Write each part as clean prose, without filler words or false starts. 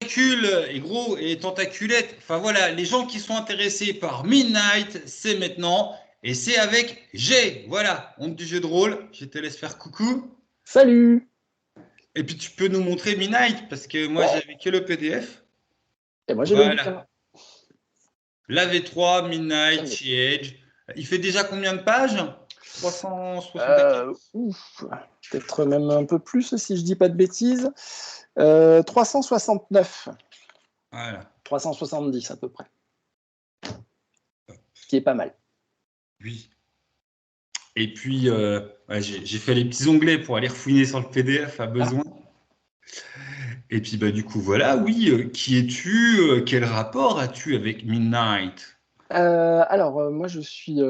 tentacules et gros et tentaculettes. Enfin voilà, les gens qui sont intéressés par Midnight, c'est maintenant. Et c'est avec G. Voilà, honte du jeu de rôle. Je te laisse faire coucou. Salut! Et puis tu peux nous montrer Midnight parce que moi Ouais, j'avais que le PDF. et moi j'ai le bouquin. Voilà. La V3, Midnight, chez Edge. Il fait déjà combien de pages? 364. Peut-être même un peu plus si je dis pas de bêtises. 369. Voilà. 370 à peu près. Ce qui est pas mal. Oui. Et puis, j'ai fait les petits onglets pour aller refouiner sur le PDF à besoin. Et puis, du coup, voilà, oui, qui es-tu? Quel rapport as-tu avec Midnight? Moi je suis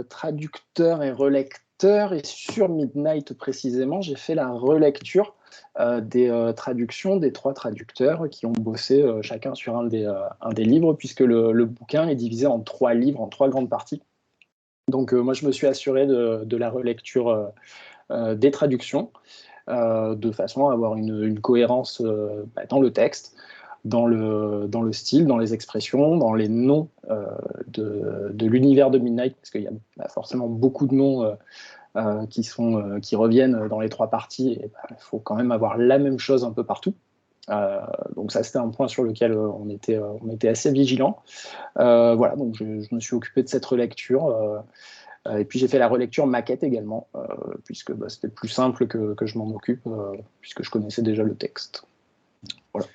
traducteur et relecteur, et sur Midnight précisément, j'ai fait la relecture des traductions des 3 traducteurs qui ont bossé chacun sur un des livres, puisque le bouquin est divisé en 3 livres, en 3 grandes parties. Donc moi je me suis assuré de la relecture des traductions, de façon à avoir une cohérence dans le texte, dans le style, dans les expressions, dans les noms de l'univers de Midnight, parce qu'il y a forcément beaucoup de noms qui reviennent dans les 3 parties, et il faut quand même avoir la même chose un peu partout. Donc ça, c'était un point sur lequel on était assez vigilant. Voilà, donc je me suis occupé de cette relecture. Et puis j'ai fait la relecture maquette également, puisque c'était plus simple que je m'en occupe, puisque je connaissais déjà le texte. Voilà.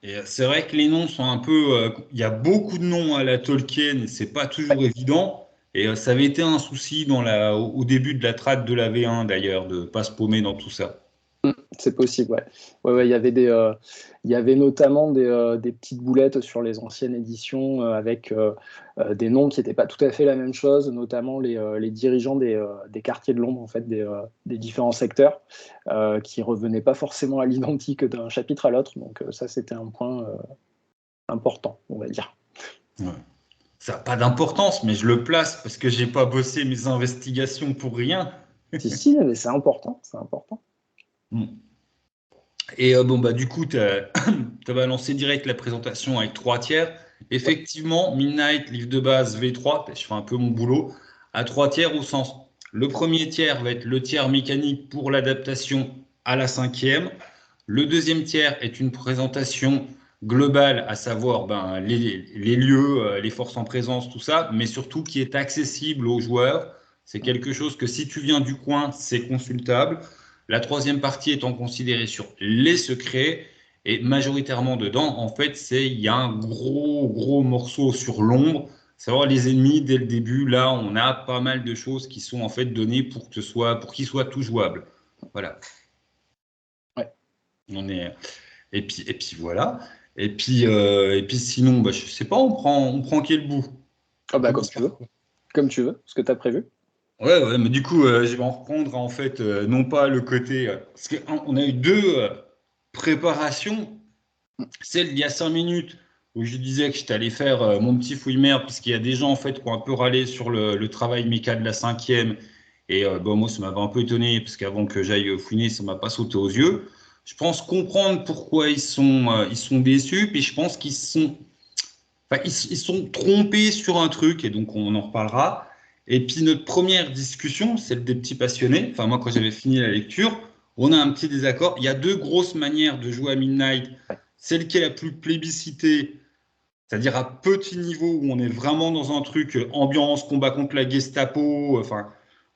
Et c'est vrai que les noms sont un peu. Il y a beaucoup de noms à la Tolkien et c'est pas toujours évident. Et ça avait été un souci au début de la trad de la V1 d'ailleurs, de pas se paumer dans tout ça. C'est possible, ouais. Ouais, il y avait notamment des petites boulettes sur les anciennes éditions avec des noms qui n'étaient pas tout à fait la même chose, notamment les dirigeants des quartiers de Londres, en fait, des différents secteurs, qui revenaient pas forcément à l'identique d'un chapitre à l'autre. Donc ça, c'était un point important, on va dire. Ouais. Ça n'a pas d'importance, mais je le place parce que j'ai pas bossé mes investigations pour rien. Si, mais c'est important, c'est important. Mm. Et du coup, tu as balancé direct la présentation avec 3 tiers. Ouais. Effectivement, Midnight, livre de base V3, je fais un peu mon boulot, à 3 tiers au sens. Le premier tiers va être le tiers mécanique pour l'adaptation à la 5e. Le deuxième tiers est une présentation globale, à savoir les lieux, les forces en présence, tout ça, mais surtout qui est accessible aux joueurs. C'est quelque chose que si tu viens du coin, c'est consultable. La troisième partie étant considérée sur les secrets, et majoritairement dedans, en fait, il y a un gros morceau sur l'ombre, savoir les ennemis dès le début. Là, on a pas mal de choses qui sont en fait données pour qu'ils soient tout jouables. Voilà. Ouais. On est, et puis voilà. Et puis sinon, je sais pas, on prend quel bout? Ah On comme commence tu par veux. quoi? Comme tu veux, ce que tu as prévu. Ouais, mais du coup, je vais en reprendre en fait, non pas le côté. Parce qu'on a eu 2 préparations. Celle d'il y a 5 minutes, où je disais que j'étais allé faire mon petit fouille-merde, puisqu'il y a des gens en fait qui ont un peu râlé sur le travail méca de la 5e. Et moi, ça m'avait un peu étonné, parce qu'avant que j'aille fouiner, ça m'a pas sauté aux yeux. Je pense comprendre pourquoi ils sont déçus, puis je pense ils sont trompés sur un truc, et donc on en reparlera. Et puis notre première discussion, celle des petits passionnés, enfin moi quand j'avais fini la lecture, on a un petit désaccord. Il y a 2 grosses manières de jouer à Midnight. Celle qui est la plus plébiscitée, c'est-à-dire à petit niveau, où on est vraiment dans un truc ambiance, combat contre la Gestapo, enfin,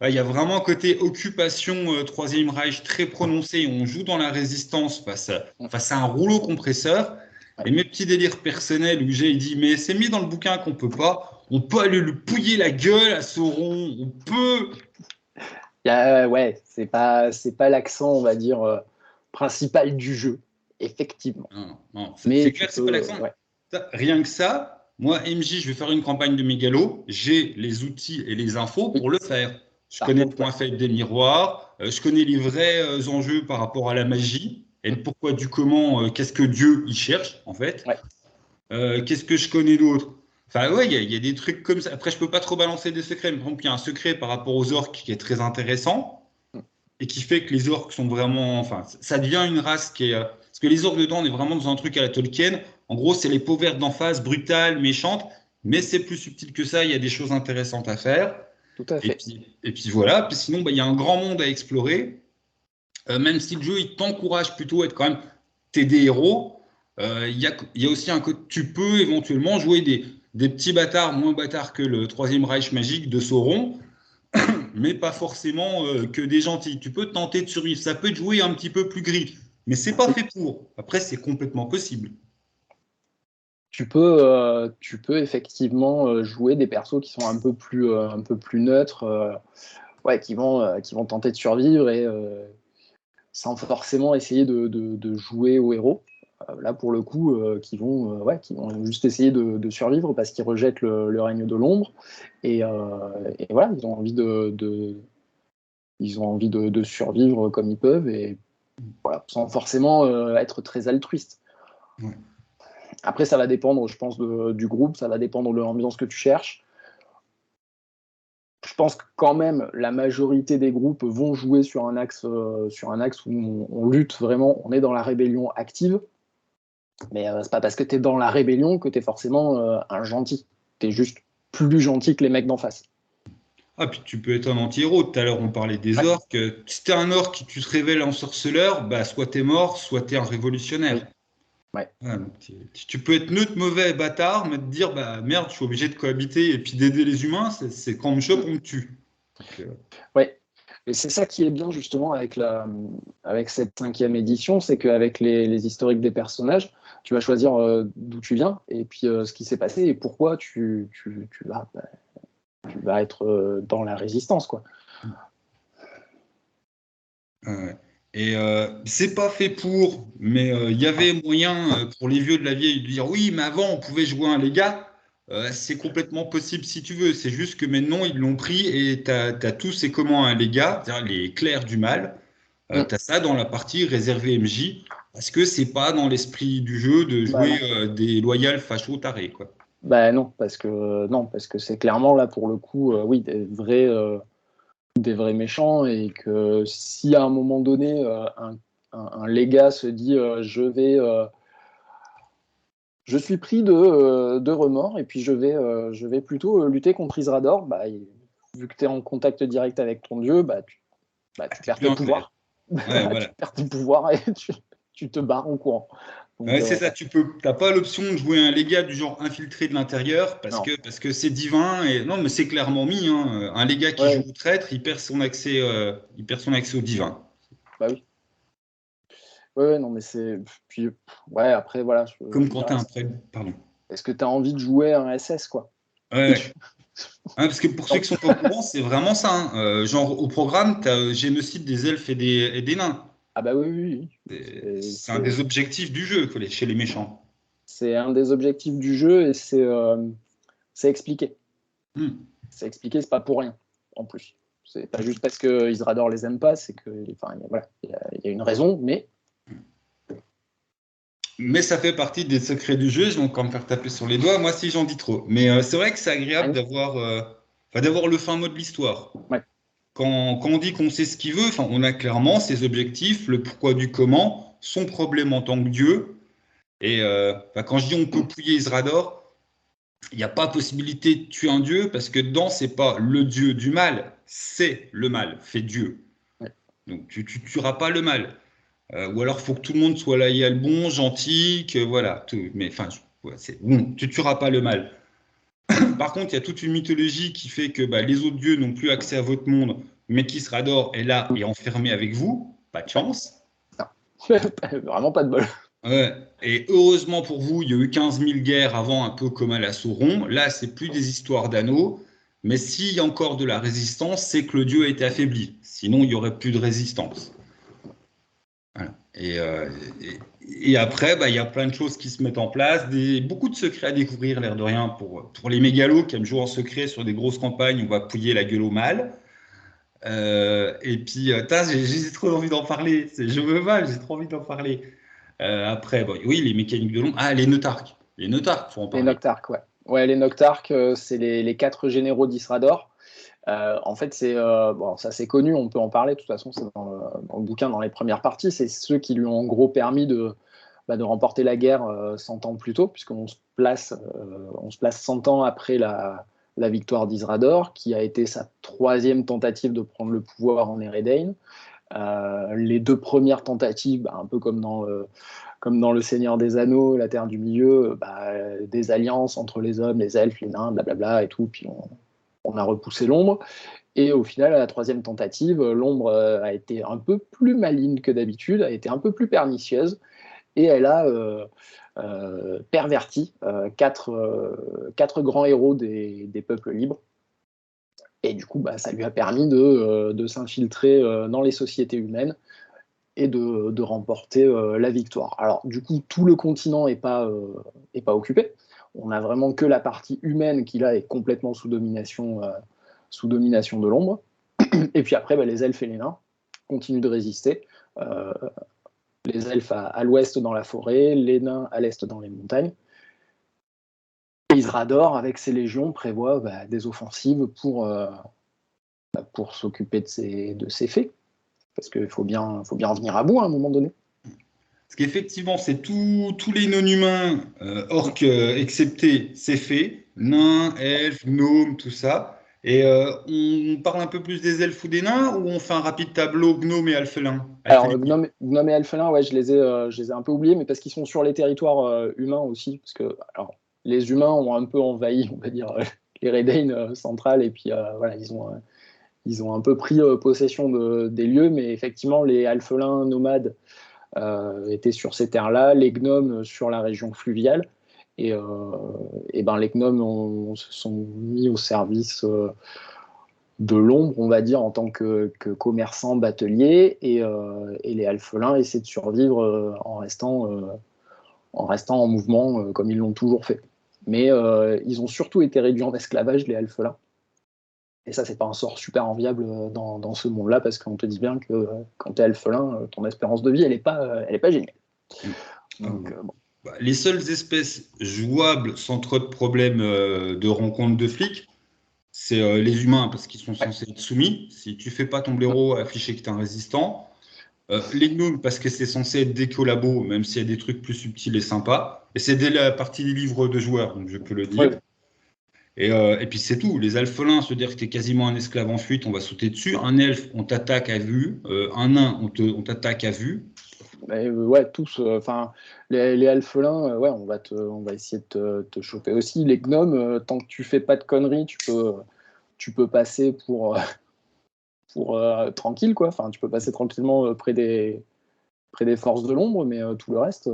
il y a vraiment un côté occupation Troisième Reich très prononcé. On joue dans la résistance face à un rouleau compresseur. Ouais. Et mes petits délires personnels où j'ai dit, mais c'est mis dans le bouquin qu'on peut pas. On peut aller lui pouiller la gueule à Sauron. On peut. Ouais, c'est pas l'accent, on va dire, principal du jeu, effectivement. Non, non, Mais c'est tu clair que c'est pas peux, l'accent. ouais. Rien que ça, moi, MJ, je vais faire une campagne de mégalo. J'ai les outils et les infos Oui. pour le faire. Je Par connais le contre, point faible des miroirs. Je connais les vrais enjeux par rapport à la magie et le pourquoi du comment. Qu'est-ce que Dieu y cherche, en fait. ouais. Qu'est-ce que je connais d'autre? Enfin, ouais, il y a des trucs comme ça. Après, je peux pas trop balancer des secrets. Mais par exemple, il y a un secret par rapport aux orques qui est très intéressant et qui fait que les orques sont vraiment. Enfin, ça devient une race qui est. Parce que les orques dedans, on est vraiment dans un truc à la Tolkien. En gros, c'est les peaux vertes d'en face, brutales, méchantes, mais c'est plus subtil que ça. Il y a des choses intéressantes à faire. Tout à fait. Et puis voilà. Puis sinon, il y a un grand monde à explorer. Même si le jeu, il t'encourage plutôt à être quand même t'aider héros. Il y a aussi un côté, tu peux éventuellement jouer des petits bâtards, moins bâtards que le Troisième Reich magique de Sauron, mais pas forcément que des gentils. Tu peux tenter de survivre. Ça peut te jouer un petit peu plus gris, mais c'est pas fait pour. Après, c'est complètement possible. Tu peux effectivement jouer des persos qui sont un peu plus neutres, ouais, qui vont tenter de survivre et sans forcément essayer de jouer au héros. Là, pour le coup, qui vont juste essayer de survivre parce qu'ils rejettent le règne de l'ombre. Et voilà, ils ont envie de survivre comme ils peuvent et voilà, sans forcément être très altruiste. Ouais. Après, ça va dépendre, je pense, du groupe, ça va dépendre de l'ambiance que tu cherches. Je pense que quand même, la majorité des groupes vont jouer sur un axe où on lutte vraiment, on est dans la rébellion active. Mais c'est pas parce que tu es dans la rébellion que tu es forcément un gentil. Tu es juste plus gentil que les mecs d'en face. Ah, puis tu peux être un anti-héros. Tout à l'heure, on parlait des Ouais. orques. Si t'es un orque et tu te révèles en sorceleur, bah, soit t'es mort, soit t'es un révolutionnaire. Oui. Ouais. Ouais, donc tu peux être neutre, mauvais, bâtard, mais te dire, bah merde, je suis obligé de cohabiter et puis d'aider les humains, c'est quand on me chope, on me tue. Donc, Ouais. Et c'est ça qui est bien justement avec cette 5e édition, c'est qu'avec les historiques des personnages, tu vas choisir d'où tu viens et puis ce qui s'est passé et pourquoi tu vas être dans la résistance, quoi. ouais. Et c'est pas fait pour, mais il y avait moyen pour les vieux de la vieille de dire oui, mais avant on pouvait jouer un légat. C'est complètement possible si tu veux. C'est juste que maintenant ils l'ont pris et t'as tous ces comment un légat, c'est-à-dire les clercs du mal. Mm. T'as ça dans la partie réservée MJ parce que c'est pas dans l'esprit du jeu de Bah jouer non. des loyales fachos tarés quoi. Bah non, parce que c'est clairement là pour le coup, oui, des vrais méchants et que si à un moment donné un légat se dit je suis pris de remords et puis je vais plutôt lutter contre Isrador, bah, vu que tu es en contact direct avec ton dieu, Ah, tu t'es perds plus tes un clerc. pouvoirs. Ouais, Tu voilà. perds tes pouvoirs et tu te barres en courant. Donc, Ouais, c'est ça, t'as pas l'option de jouer un légat du genre infiltré de l'intérieur non. parce que c'est divin et non, mais c'est clairement mis, hein. Un légat qui joue Ouais, au traître, il perd son accès au divin. bah oui. Ouais, non, mais c'est. Puis, ouais, après, voilà, je Comme veux quand dire, t'as un prêt, pardon. est-ce que tu as envie de jouer un SS, quoi? Ouais, ouais. Hein, parce que pour ceux Non. qui sont pas au courant, c'est vraiment ça, hein. Genre au programme, t'as génocide des elfes et des nains. Ah, bah oui, oui, oui. C'est un des objectifs du jeu, quoi, chez les méchants. C'est un des objectifs du jeu et c'est expliqué. Hmm. C'est expliqué, c'est pas pour rien, en plus. C'est pas juste parce que Isrador les aime pas, c'est que, enfin, voilà, il y a une raison, mais Mais ça fait partie des secrets du jeu, je vais encore me faire taper sur les doigts, moi si j'en dis trop. Mais c'est vrai que c'est agréable d'avoir le fin mot de l'histoire. ouais, Quand on dit qu'on sait ce qu'il veut, enfin, on a clairement ses objectifs, le pourquoi du comment, son problème en tant que Dieu. Et enfin, quand je dis on peut pouiller Isrador, il n'y a pas possibilité de tuer un Dieu parce que dedans, c'est pas le Dieu du mal, c'est le mal, fait Dieu. ouais. Donc tu tueras pas le mal. Ou alors, il faut que tout le monde soit là, il y a le bon, gentil, que voilà. Mais enfin, ouais, c'est bon, tu tueras pas le mal. Par contre, il y a toute une mythologie qui fait que bah, les autres dieux n'ont plus accès à votre monde, mais qui sera d'or est là et enfermé avec vous. Pas de Ouais. chance. Non. Vraiment pas de bol. Ouais. Et heureusement pour vous, il y a eu 15 000 guerres avant, un peu comme à la Sauron. Là, c'est plus des histoires d'anneaux. Mais s'il y a encore de la résistance, c'est que le dieu a été affaibli. Sinon, il n'y aurait plus de résistance. Voilà. Et après, bah, il y a plein de choses qui se mettent en place, beaucoup de secrets à découvrir, l'air de rien, pour les mégalos qui aiment jouer en secret sur des grosses campagnes, on va pouiller la gueule au mal. Et puis, j'ai trop envie d'en parler. Je veux mal, j'ai trop envie d'en parler. Après, bon, oui, les mécaniques de l'ombre. Ah, les Neutarques. Les Neutarques, faut en Les parler. Noctarques, ouais. Ouais, les Noctarques, c'est les 4 généraux d'Isrador. En fait, bon, ça c'est connu, on peut en parler. De toute façon, c'est dans le bouquin, dans les premières parties. C'est ceux qui lui ont en gros permis de remporter la guerre 100 ans plus tôt, puisqu'on se place 100 ans après la victoire d'Isrador, qui a été sa 3e tentative de prendre le pouvoir en Eredain. Les 2 premières tentatives, un peu comme dans le Seigneur des Anneaux, la Terre du Milieu, des alliances entre les hommes, les elfes, les nains, blablabla et tout, puis on a repoussé l'ombre. Et au final, à la 3e tentative, l'ombre a été un peu plus maligne que d'habitude, a été un peu plus pernicieuse, et elle a perverti 4 grands héros des peuples libres. Et du coup, ça lui a permis de s'infiltrer dans les sociétés humaines et de remporter la victoire. Alors, du coup, tout le continent n'est pas occupé. On n'a vraiment que la partie humaine qui, là, est complètement sous domination de l'ombre. Et puis après, les elfes et les nains continuent de résister. Les elfes à l'ouest dans la forêt, les nains à l'est dans les montagnes. Et Isrador, avec ses légions, prévoit des offensives pour s'occuper de ces faits. Parce qu'il faut bien en venir à bout à un moment donné. Parce qu'effectivement, c'est tous les non-humains, orques exceptés, c'est fait. Nains, elfes, gnomes, tout ça. Et on parle un peu plus des elfes ou des nains, ou on fait un rapide tableau gnome et elfelin? Alors, gnome et elfelin, ouais, je les ai un peu oubliés, mais parce qu'ils sont sur les territoires humains aussi. Parce que les humains ont un peu envahi, on va dire, les Redain centrales, et puis voilà, ils ont un peu pris possession des lieux, mais effectivement, les elfelins nomades étaient sur ces terres-là, les gnomes sur la région fluviale, et les gnomes se sont mis au service de l'ombre, on va dire, en tant que commerçants bateliers, et les elfelins essaient de survivre en restant en mouvement comme ils l'ont toujours fait. Mais ils ont surtout été réduits en esclavage, les elfelins. Et ça, c'est pas un sort super enviable dans ce monde-là, parce qu'on te dit bien que quand tu es elfelin, ton espérance de vie, elle est pas géniale. Donc, bon. Les seules espèces jouables sans trop de problèmes de rencontre de flics, c'est les humains, parce qu'ils sont censés être soumis. Si tu fais pas ton blaireau afficher que tu es un résistant. Les gnomes, parce que c'est censé être des collabos, même s'il y a des trucs plus subtils et sympas. Et c'est dès la partie des livres de joueurs, donc je peux le dire. Ouais. Et puis c'est tout. Les alphelins, se dire que tu es quasiment un esclave en fuite, on va sauter dessus. Un elfe, on t'attaque à vue. Un nain, on t'attaque à vue. Mais, ouais, tous. Enfin, les elfelins, ouais, on va essayer de te choper aussi. Les gnomes, tant que tu fais pas de conneries, tu peux passer pour tranquille, quoi. Enfin, tu peux passer tranquillement près des forces de l'ombre, mais tout le reste.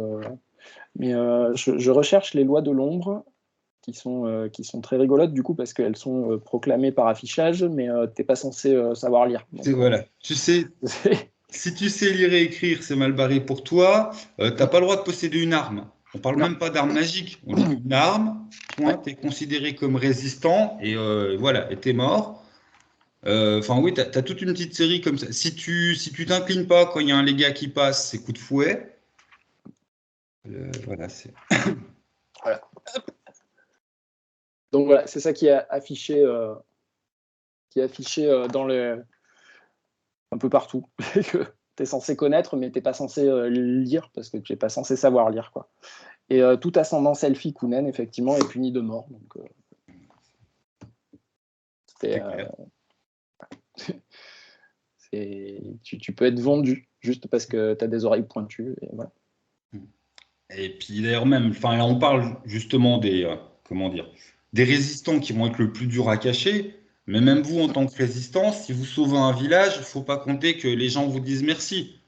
Mais je recherche les lois de l'ombre qui sont très rigolotes du coup parce qu'elles sont proclamées par affichage, mais t'es pas censé savoir lire. Donc, Voilà. Tu sais, si tu sais lire et écrire, c'est mal barré pour toi. T'as pas le droit de posséder une arme. On parle Non. même pas d'arme magique. On dit une arme, point, t'es considéré comme résistant et voilà, et t'es mort. Enfin oui, t'as toute une petite série comme ça. Si tu t'inclines pas quand il y a un légat qui passe, c'est coup de fouet. Voilà, c'est. Voilà. Donc voilà, c'est ça qui est affiché, dans un peu partout. Que tu es censé connaître, mais tu n'es pas censé lire, parce que tu n'es pas censé savoir lire, quoi. Et toute ascendance elfique ou naine, effectivement, est punie de mort. Donc, tu peux être vendu juste parce que tu as des oreilles pointues. Et voilà. Et puis d'ailleurs même, enfin là on parle justement comment dire, des résistants qui vont être le plus dur à cacher. Mais même vous en tant que résistant, si vous sauvez un village, il faut pas compter que les gens vous disent merci.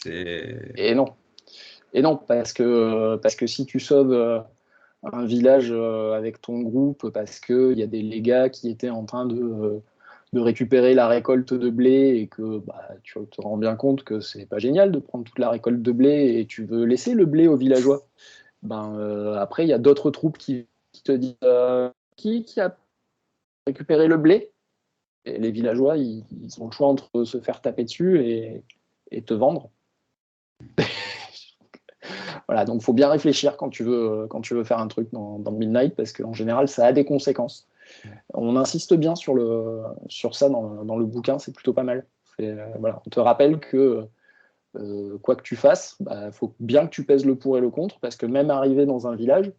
Et non. Et non, parce que si tu sauves un village avec ton groupe, parce qu'il y a des légats qui étaient en train de récupérer la récolte de blé et que tu te rends bien compte que c'est pas génial de prendre toute la récolte de blé et tu veux laisser le blé aux villageois. Après, il y a d'autres troupes qui te disent qui a récupéré le blé. Et les villageois, ils ont le choix entre se faire taper dessus et te vendre. Voilà, donc il faut bien réfléchir quand tu veux faire un truc dans Midnight, parce qu'en général, ça a des conséquences. On insiste bien sur ça dans le bouquin, c'est plutôt pas mal. Voilà, on te rappelle que quoi que tu fasses, faut bien que tu pèses le pour et le contre, parce que même arrivé dans un village,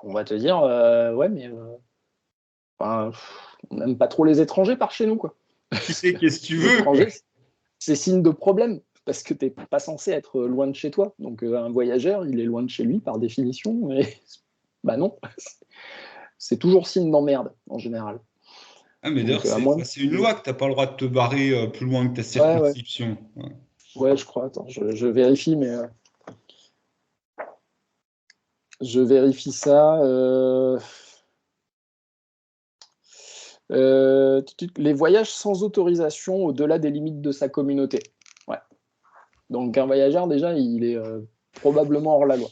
on va te dire ouais, mais on n'aime pas trop les étrangers par chez nous, quoi. Tu sais, qu'est-ce que tu Les veux, quoi. étrangers, c'est signe de problème, parce que tu n'es pas censé être loin de chez toi. Donc un voyageur, il est loin de chez lui par définition, mais non, c'est toujours signe d'emmerde en général. Ah, mais d'ailleurs, Donc à moins c'est une loi que tu n'as pas le droit de te barrer plus loin que ta ouais, circonscription. Ouais. ouais, je crois. Attends, je vérifie, mais je vérifie ça. Les voyages sans autorisation au-delà des limites de sa communauté. Ouais. Donc un voyageur, déjà, il est probablement hors la loi.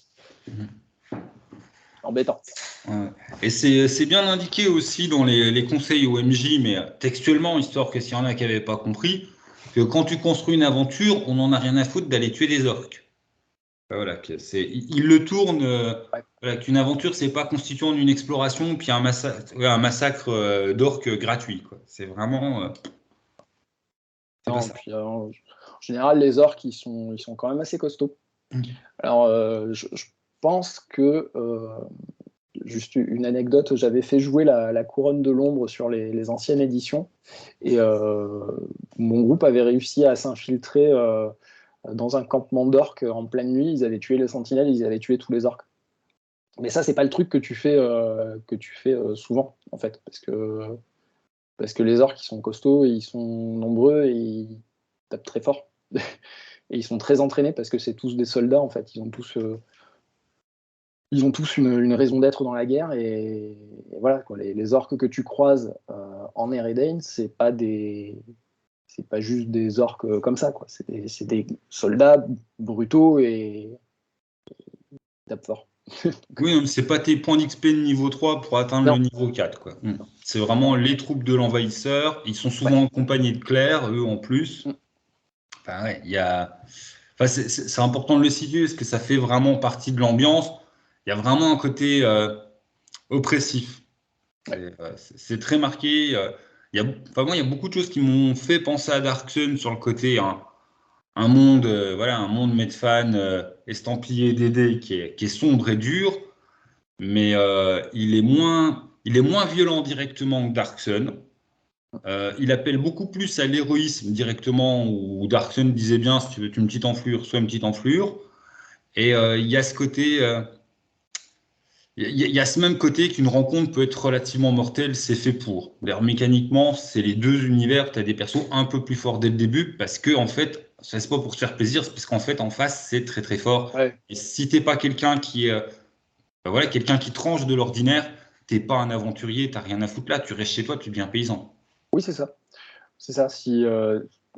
Embêtant. Ouais. Et c'est bien indiqué aussi dans les conseils OMJ, mais textuellement, histoire que s'il y en a qui n'avaient pas compris, que quand tu construis une aventure, on n'en a rien à foutre d'aller tuer des orques. Voilà, il le tourne, Ouais. voilà, qu'une aventure, c'est pas constituant d'une exploration, puis un massacre d'orques gratuit, quoi. C'est vraiment, c'est pas Non, ça. puis, en général, les orques, ils sont quand même assez costauds. Alors, je pense que, juste une anecdote, j'avais fait jouer la Couronne de l'Ombre sur les anciennes éditions, et mon groupe avait réussi à s'infiltrer dans un campement d'orques en pleine nuit. Ils avaient tué les sentinelles, ils avaient tué tous les orques. Mais ça, c'est pas le truc que tu fais, souvent, en fait, parce que les orques, ils sont costauds, et ils sont nombreux, et ils tapent très fort. Et ils sont très entraînés, parce que c'est tous des soldats, en fait. Ils ont tous une raison d'être dans la guerre, et voilà, quoi. Les orques que tu croises en Eredain, c'est pas juste des orques comme ça, quoi. C'est des soldats brutaux et ils tapent fort. Oui, non, mais c'est pas tes points d'XP de niveau 3 pour atteindre le Non, niveau 4, quoi. non, C'est vraiment les troupes de l'envahisseur. Ils sont ouais. souvent accompagnés de clercs, eux en plus. Mm. Enfin, ouais, enfin, c'est important de le situer parce que ça fait vraiment partie de l'ambiance. Il y a vraiment un côté oppressif. Ouais. C'est très marqué. Enfin, moi, il y a beaucoup de choses qui m'ont fait penser à Dark Sun sur le côté un monde, voilà, un monde Medfan estampillé DD qui est sombre et dur, mais il est moins violent directement que Dark Sun. Il appelle beaucoup plus à l'héroïsme directement, où Dark Sun disait bien, si tu veux une petite enflure, soit une petite enflure. Et il y a ce côté, il y a ce même côté qu'une rencontre peut être relativement mortelle, c'est fait pour. D'ailleurs, mécaniquement, c'est les deux univers, tu as des persos un peu plus forts dès le début, parce que, en fait, ça c'est pas pour te faire plaisir, c'est parce qu'en fait, en face, c'est très très fort. Ouais. Et si t'es pas quelqu'un qui, ben voilà, quelqu'un qui tranche de l'ordinaire, t'es pas un aventurier, t'as rien à foutre là, tu restes chez toi, tu deviens paysan. Oui, c'est ça. C'est ça. Si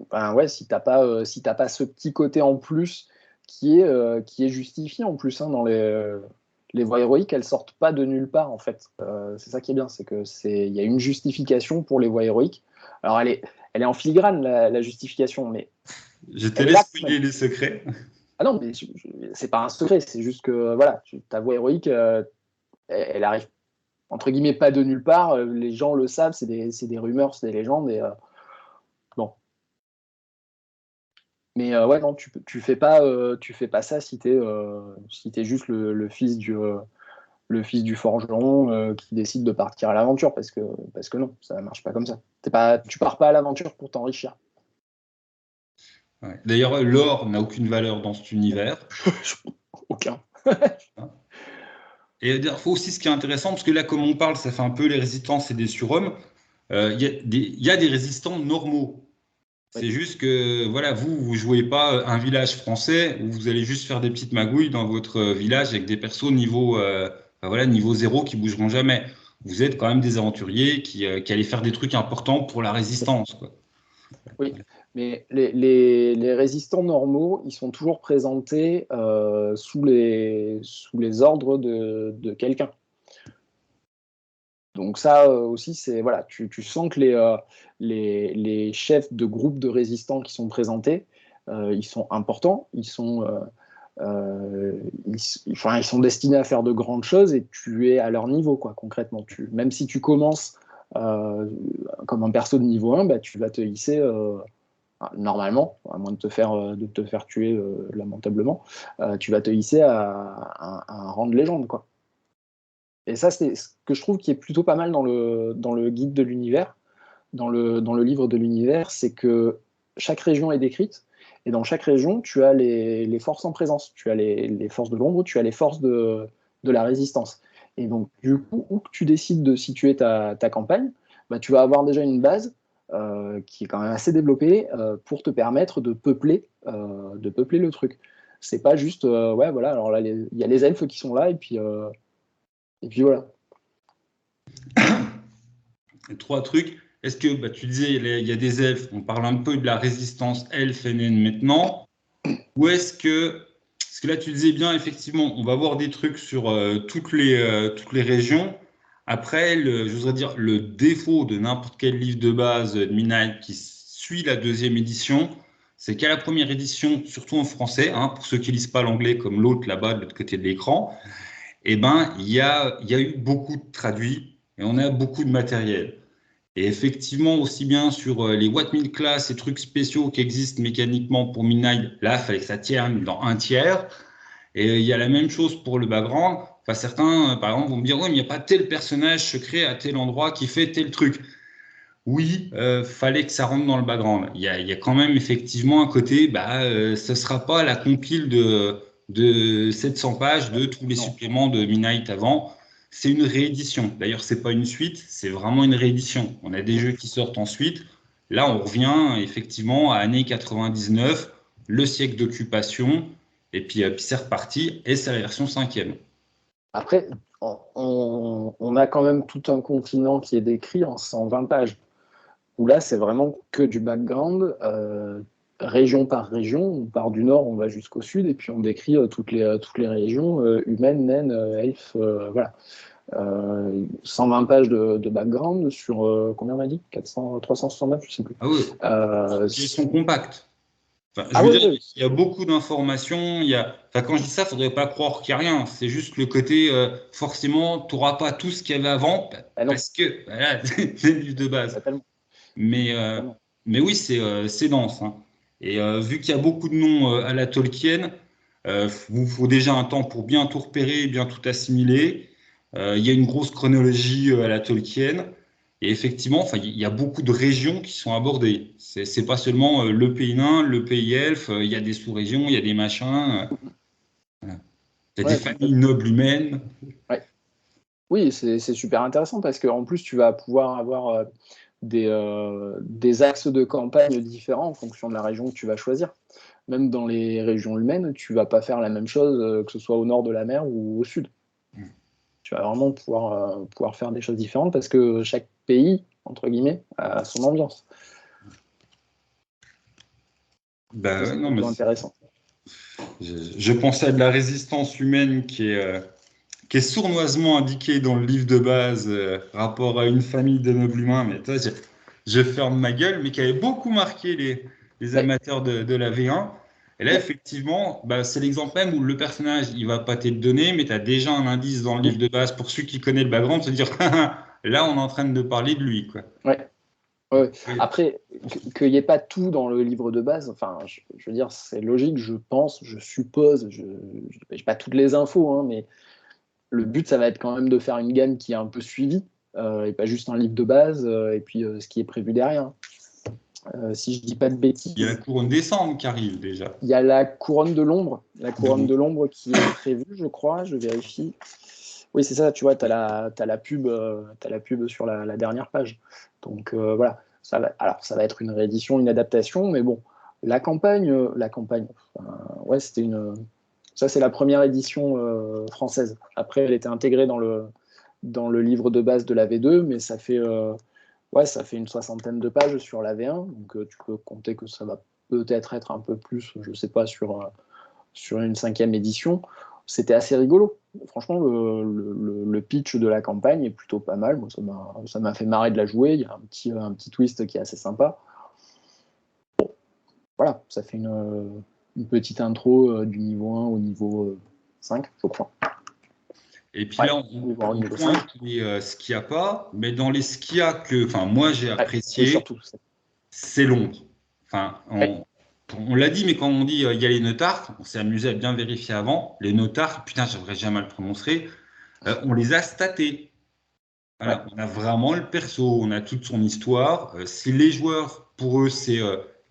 t'as pas ce petit côté en plus qui est justifié en plus, hein, dans les voies héroïques, elles sortent pas de nulle part, en fait. C'est ça qui est bien, c'est que il y a une justification pour les voies héroïques. Alors elle est en filigrane, la justification, mais Je te elle est laisse là quand même. spoiler les secrets. Ah non, mais c'est pas un secret, c'est juste que voilà, ta voie héroïque, elle arrive entre guillemets pas de nulle part. Les gens le savent, c'est des rumeurs, c'est des légendes, et bon. Mais ouais, non, tu fais pas ça si t'es juste le fils du forgeron qui décide de partir à l'aventure, parce que non, ça ne marche pas comme ça. Tu pars pas à l'aventure pour t'enrichir. Ouais. D'ailleurs, l'or n'a aucune valeur dans cet univers. Aucun. Et il faut aussi ce qui est intéressant, parce que là, comme on parle, ça fait un peu les résistances et des surhommes. Il y a des résistants normaux. Ouais. C'est juste que voilà, vous jouez pas un village français où vous allez juste faire des petites magouilles dans votre village avec des persos enfin, voilà, niveau zéro qui bougeront jamais. Vous êtes quand même des aventuriers qui allaient faire des trucs importants pour la résistance, quoi. Oui, mais les résistants normaux, ils sont toujours présentés sous les ordres de quelqu'un. Donc ça aussi, c'est voilà, tu sens que les chefs de groupe de résistants qui sont présentés, ils sont importants, ils sont destinés à faire de grandes choses, et tu es à leur niveau, quoi, concrètement. Même si tu commences euh, comme un perso de niveau 1, bah, tu vas te hisser Normalement, à moins de te faire tuer lamentablement, tu vas te hisser à un rang de légende, quoi. Et ça, c'est ce que je trouve qui est plutôt pas mal dans le guide de l'univers, dans le livre de l'univers, c'est que chaque région est décrite, et dans chaque région, tu as les forces en présence. Tu as les forces de l'ombre, tu as les forces de la résistance. Et donc, du coup, où que tu décides de situer ta campagne, bah, tu vas avoir déjà une base qui est quand même assez développée pour te permettre de peupler le truc. C'est pas juste, ouais, voilà, alors là, il y a les elfes qui sont là, et puis voilà. Trois trucs. Est-ce que tu disais il y a des elfes, on parle un peu de la résistance elfe et naine maintenant, ou est-ce que, parce que là tu disais bien effectivement, on va voir des trucs sur toutes les régions. Après, j'oserais dire le défaut de n'importe quel livre de base de Midnight qui suit la deuxième édition, c'est qu'à la première édition, surtout en français, hein, pour ceux qui lisent pas l'anglais comme l'autre là-bas de l'autre côté de l'écran, eh ben il y a eu beaucoup de traduits et on a beaucoup de matériel. Et effectivement, aussi bien sur les What Mil Class et trucs spéciaux qui existent mécaniquement pour Midnight, là, il fallait que ça tienne dans un tiers. Et il y a la même chose pour le background. Enfin, certains, par exemple, vont me dire, oui, mais il n'y a pas tel personnage secret à tel endroit qui fait tel truc. Oui, fallait que ça rentre dans le background. Il y a quand même effectivement un côté, ce sera pas la compile de 700 pages de tous les Non. suppléments de Midnight avant. C'est une réédition. D'ailleurs, c'est pas une suite, c'est vraiment une réédition. On a des jeux qui sortent ensuite. Là, on revient effectivement à années 99, le siècle d'occupation, et puis c'est reparti, et c'est la version 5e. Après, on a quand même tout un continent qui est décrit en 120 pages, où là, c'est vraiment que du background, région par région. On part du nord, on va jusqu'au sud, et puis on décrit toutes les régions, humaines, naines, elfes, voilà. 120 pages de background sur, combien on a dit 400, 369, je ne sais plus. Ah oui, Euh, ils sont compacts. Enfin, je ah veux ouais, dire, ouais, il y a beaucoup d'informations. Enfin, quand je dis ça, il faudrait pas croire qu'il n'y a rien. C'est juste le côté, forcément, tu n'auras pas tout ce qu'il y avait avant, ah non, parce que voilà, c'est le livre de base. totalement, Mais, euh, totalement. mais oui, c'est dense, hein. Et vu qu'il y a beaucoup de noms à la Tolkien, il faut déjà un temps pour bien tout repérer, bien tout assimiler. Il y a une grosse chronologie à la Tolkien. Et effectivement, enfin, il y a beaucoup de régions qui sont abordées. C'est pas seulement le pays nain, le pays elfe, il y a des sous-régions, il y a des machins. Voilà. Il y a des Ouais, familles complètement. nobles humaines. Ouais. Oui, c'est super intéressant parce qu'en plus, tu vas pouvoir avoir des axes de campagne différents en fonction de la région que tu vas choisir. Même dans les régions humaines, tu vas pas faire la même chose que ce soit au nord de la mer ou au sud. Tu vas vraiment pouvoir faire des choses différentes parce que chaque pays, entre guillemets, a son ambiance. Ça, Ben, ouais, c'est non, mais plutôt intéressant. je pensais à de la résistance humaine qui est sournoisement indiquée dans le livre de base, rapport à une famille de nobles humains, mais toi, je ferme ma gueule, mais qui avait beaucoup marqué les Ouais, amateurs de la V1. Et là, ouais. effectivement, c'est l'exemple même où le personnage, il va pas te le donner, mais tu as déjà un indice dans le livre de base pour ceux qui connaissent le background, se dire, là, on est en train de parler de lui, quoi. Ouais. Ouais. Oui. Après, qu'il n'y ait pas tout dans le livre de base, enfin, je veux dire, c'est logique, je pense, je suppose, je n'ai pas toutes les infos, hein, mais le but, ça va être quand même de faire une gamme qui est un peu suivie, et pas juste un livre de base, et puis ce qui est prévu derrière. Si je dis pas de Il y a la bêtises, couronne des cendres qui arrive déjà. il y a la couronne de l'ombre, Donc, qui est prévue, je crois, je vérifie. Oui, c'est ça, tu vois, t'as la pub sur la dernière page. Donc voilà, alors ça va être une réédition, une adaptation, mais bon, la campagne, enfin, ouais, ça c'est la première édition française. Après, elle était intégrée dans le livre de base de la V2, mais ouais, ça fait une soixantaine de pages sur la V1, donc tu peux compter que ça va peut-être être un peu plus, je sais pas, sur une cinquième édition. C'était assez rigolo. Franchement, le pitch de la campagne est plutôt pas mal. Moi, ça m'a fait marrer de la jouer. Il y a un petit twist qui est assez sympa. Voilà, ça fait une petite intro du niveau 1 au niveau 5, je crois. et puis Ouais, là, niveau 1 au on niveau 5. pointe ce qu'il n'y a pas, mais dans les ce qu'il y a que, enfin, moi j'ai Ouais, et apprécié, surtout, c'est l'ombre. enfin, on l'a dit, mais quand on dit il y a les notards, on s'est amusé à bien vérifier avant. Les notards, putain, j'aimerais jamais le prononcer, on les a statés. Ouais. Voilà, on a vraiment le perso, on a toute son histoire. Si les joueurs, pour eux, c'est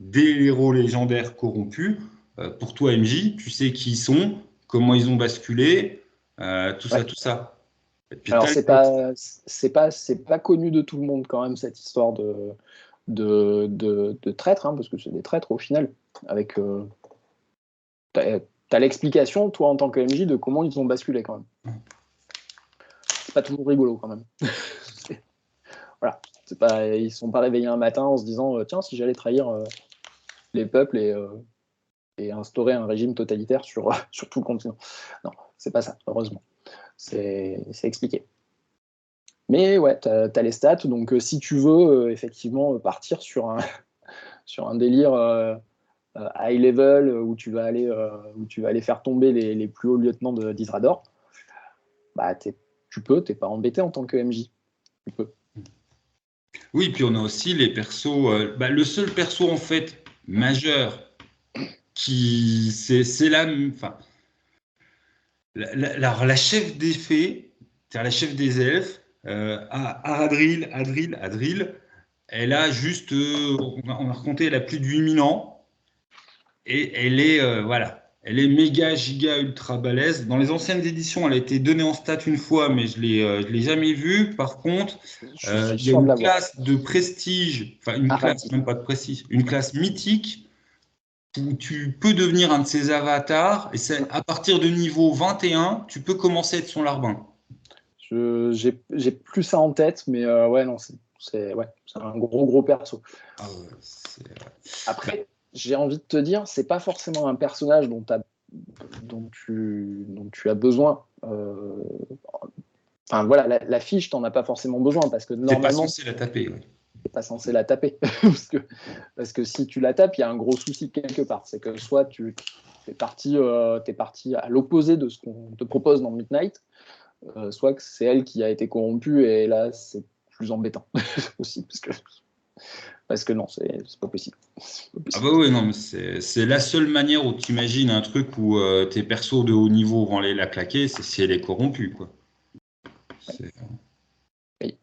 des héros légendaires corrompus, pour toi, MJ, tu sais qui ils sont, comment ils ont basculé, tout ça, Ouais. tout ça. Et puis Alors t'as le c'est pas connu de tout le monde quand même cette histoire de traître, hein, parce que c'est des traîtres au final. Avec t'as l'explication toi en tant que MJ de comment ils ont basculé quand même. C'est pas toujours rigolo quand même. Voilà, ils sont pas réveillés un matin en se disant tiens si j'allais trahir les peuples et instaurer un régime totalitaire sur sur tout le continent. Non, c'est pas ça heureusement. C'est expliqué. Mais ouais, tu as les stats, donc si tu veux effectivement partir sur sur un délire high level où tu vas aller faire tomber les plus hauts lieutenants d'Isrador, bah tu peux, t'es pas embêté en tant que MJ. Tu peux. Oui, puis on a aussi les persos. Le seul perso en fait majeur qui c'est la, enfin, la chef des fées, c'est-à-dire la chef des elfes, Adril, elle a juste, on a raconté, elle a plus de 8000 ans et elle est, voilà, elle est méga, giga, ultra balèze. Dans les anciennes éditions, elle a été donnée en stat une fois, mais je l'ai jamais vue. Par contre, Je suis il y a sûr de une l'avoir. classe de prestige, enfin une classe, Arati. même pas de prestige, une classe mythique où tu peux devenir un de ses avatars, et c'est à partir de niveau 21, tu peux commencer à être son larbin. J'ai plus ça en tête, mais ouais, non, ouais, c'est un gros perso. Ah ouais, bah, Après, j'ai envie de te dire, c'est pas forcément un personnage dont tu as besoin. Enfin voilà, la fiche, t'en as pas forcément besoin parce que t'es pas normalement, censé la taper. Ouais. t'es pas censé la taper. parce que si tu la tapes, il y a un gros souci quelque part. C'est que soit t'es parti à l'opposé de ce qu'on te propose dans Midnight, soit que c'est elle qui a été corrompue et là, c'est plus embêtant aussi parce que non, c'est pas possible. C'est pas Ah possible. bah ouais, non, mais c'est la seule manière où tu imagines un truc où tes persos de haut niveau vont aller la claquer, c'est si elle est corrompue, quoi. C'est- Oui.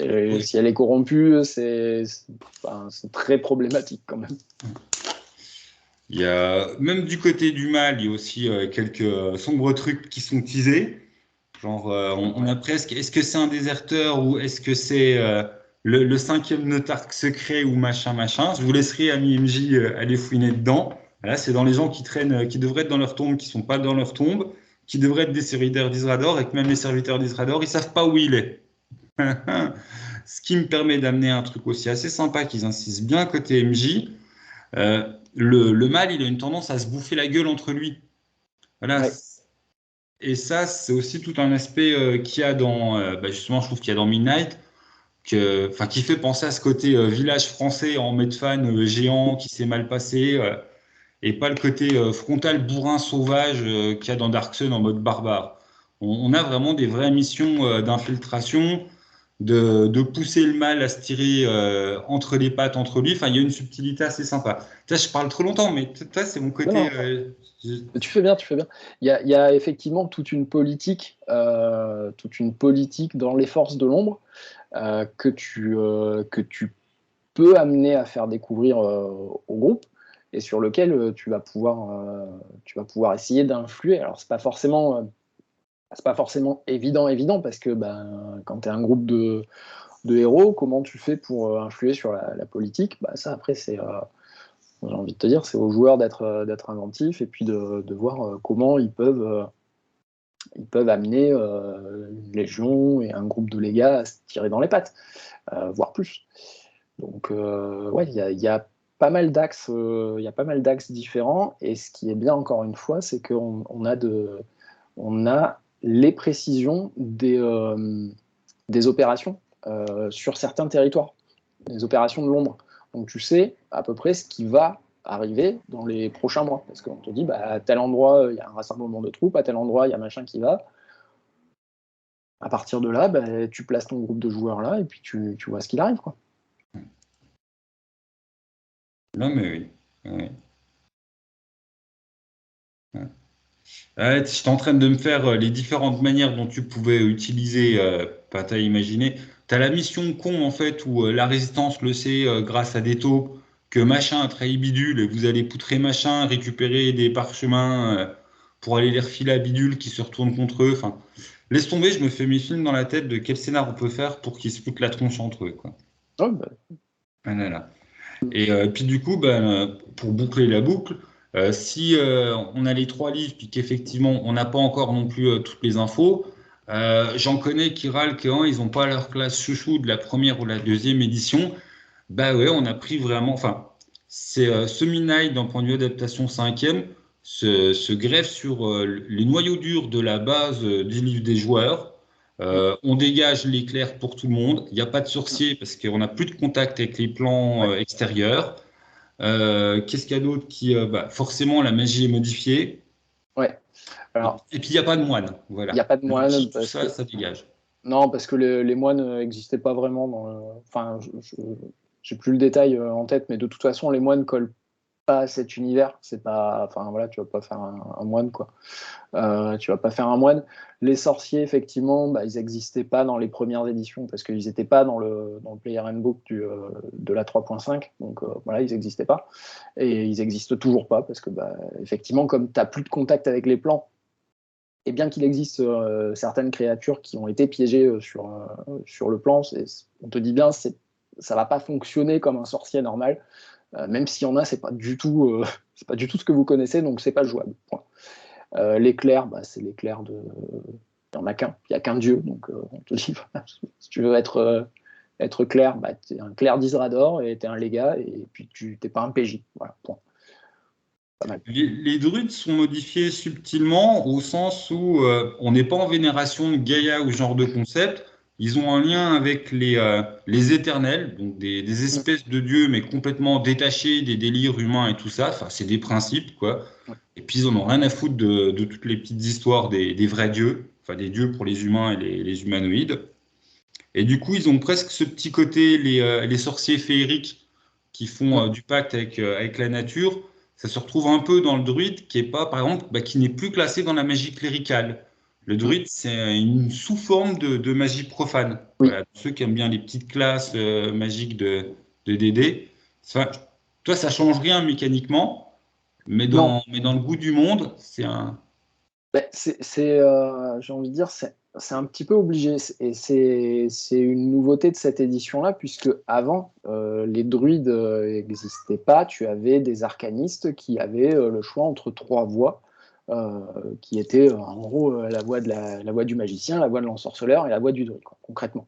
Et oui. si elle est corrompue, enfin, c'est très problématique quand même. Il y a, même du côté du mal, il y a aussi quelques sombres trucs qui sont teasés. Genre, on a presque, est-ce que c'est un déserteur ou est-ce que c'est le cinquième notarque secret ou machin, machin. Je vous laisserai, ami MJ, aller fouiner dedans. Là, c'est dans les gens qui traînent, qui devraient être dans leur tombe, qui sont pas dans leur tombe, qui devraient être des serviteurs d'Isrador et que même les serviteurs d'Isrador, ils savent pas où il est. Ce qui me permet d'amener un truc aussi assez sympa qu'ils insistent bien côté MJ. Le mal, il a une tendance à se bouffer la gueule entre lui. Voilà. Ouais. Et ça, c'est aussi tout un aspect qu'il y a dans, justement, je trouve qu'il y a dans Midnight, enfin, qui fait penser à ce côté village français en Medfan géant qui s'est mal passé, et pas le côté frontal bourrin sauvage qu'il y a dans Dark Sun en mode barbare. On a vraiment des vraies missions d'infiltration, de pousser le mal à se tirer entre les pattes entre lui. Enfin, il y a une subtilité assez sympa. Ça, je parle trop longtemps, mais toi, c'est mon Non, côté. non. Tu fais bien, tu fais bien. Il y a effectivement toute une politique dans les forces de l'ombre que tu peux amener à faire découvrir au groupe et sur lequel tu vas pouvoir essayer d'influer. Alors c'est pas forcément évident parce que ben, quand tu es un groupe de héros, comment tu fais pour influer sur la politique? Bah, ça après j'ai envie de te dire, c'est aux joueurs d'être inventifs et puis de voir comment ils peuvent amener une légion et un groupe de légats à se tirer dans les pattes, voire plus. Donc, ouais, il y a pas mal d'axes, il y a pas mal d'axes différents. Et ce qui est bien, encore une fois, c'est on a les précisions des opérations sur certains territoires, des opérations de l'ombre. Donc, tu sais à peu près ce qui va arriver dans les prochains mois. Parce qu'on te dit, bah, à tel endroit, il y a un rassemblement de troupes, à tel endroit, il y a machin qui va. À partir de là, bah, tu places ton groupe de joueurs là et puis tu vois ce qu'il arrive, quoi. Non, mais oui. Ouais. Ouais. Ouais, j'étais en train de me faire les différentes manières dont tu pouvais utiliser, pas t'as imaginé. Tu as la mission con, en fait, où la résistance le sait grâce à des taupes que machin a trahi bidule et vous allez poutrer machin, récupérer des parchemins pour aller les refiler à bidule qui se retourne contre eux. Enfin, laisse tomber, je me fais mes films dans la tête de quel scénar on peut faire pour qu'ils se foutent la tronche entre eux, quoi. Oh, bah, Ah là là. Et puis du coup, ben, pour boucler la boucle, si on a les trois livres, puis qu'effectivement on n'a pas encore non plus toutes les infos, j'en connais qui râlent que hein, ils n'ont pas leur classe chouchou de la première ou la deuxième édition. Bah ouais, on a pris vraiment, enfin, c'est Semi-Night d'un point de vue adaptation cinquième se greffe sur les noyaux durs de la base du livre des joueurs. On dégage l'éclair pour tout le monde. Il n'y a pas de sorcier parce qu'on n'a plus de contact avec les plans ouais, extérieurs. Qu'est-ce qu'il y a d'autre qui, bah, forcément, la magie est modifiée. ouais. Alors, Et puis, il n'y a pas de moine. il n'y a Voilà. pas de Le moine ki, tout parce que ça, ça dégage. non, parce que les moines n'existaient pas vraiment dans enfin, j'ai plus le détail en tête, mais de toute façon, les moines collent pas à cet univers. C'est pas, enfin voilà, tu vas pas faire un moine quoi. Tu vas pas faire un moine. Les sorciers, effectivement, bah, ils n'existaient pas dans les premières éditions parce qu'ils n'étaient pas dans le Player Handbook de la 3.5. Donc voilà, ils n'existaient pas. Et ils n'existent toujours pas parce que, bah, effectivement, comme tu n'as plus de contact avec les plans, et bien qu'il existe certaines créatures qui ont été piégées sur le plan, on te dit bien, ça va pas fonctionner comme un sorcier normal. Même s'il y en a, c'est pas du tout ce que vous connaissez, donc c'est pas jouable. Point. L'éclair, bah, c'est l'éclair de. Il n'y en a qu'un, il n'y a qu'un dieu, donc on te dit, voilà, si tu veux être clair, bah, tu es un clerc d'Isrador et tu es un légat, et puis tu n'es pas un PJ. Voilà, point. Pas mal. Les druides sont modifiés subtilement au sens où on n'est pas en vénération de Gaïa ou ce genre de concept. Ils ont un lien avec les éternels, donc des Mm. espèces de dieux, mais complètement détachés des délires humains et tout ça. Enfin, c'est des principes, quoi. Ouais. Et puis, ils en ont rien à foutre de toutes les petites histoires des vrais dieux, enfin, des dieux pour les humains et les humanoïdes. Et du coup, ils ont presque ce petit côté, les sorciers féeriques qui font Mm. du pacte avec la nature. Ça se retrouve un peu dans le druide qui est pas, par exemple, bah, qui n'est plus classé dans la magie cléricale. Le Mm. druide, c'est une sous-forme de magie profane. Oui. Voilà, ceux qui aiment bien les petites classes magiques de DD. Enfin, toi, ça change rien mécaniquement, Non, mais dans le goût du monde, c'est un. ben, j'ai envie de dire, c'est un petit peu obligé. Et c'est une nouveauté de cette édition-là, puisque avant, les druides n'existaient pas. Tu avais des arcanistes qui avaient le choix entre trois voies, euh, qui étaient en gros la voie du magicien, la voie de l'ensorceleur et la voie du druide, quoi, concrètement.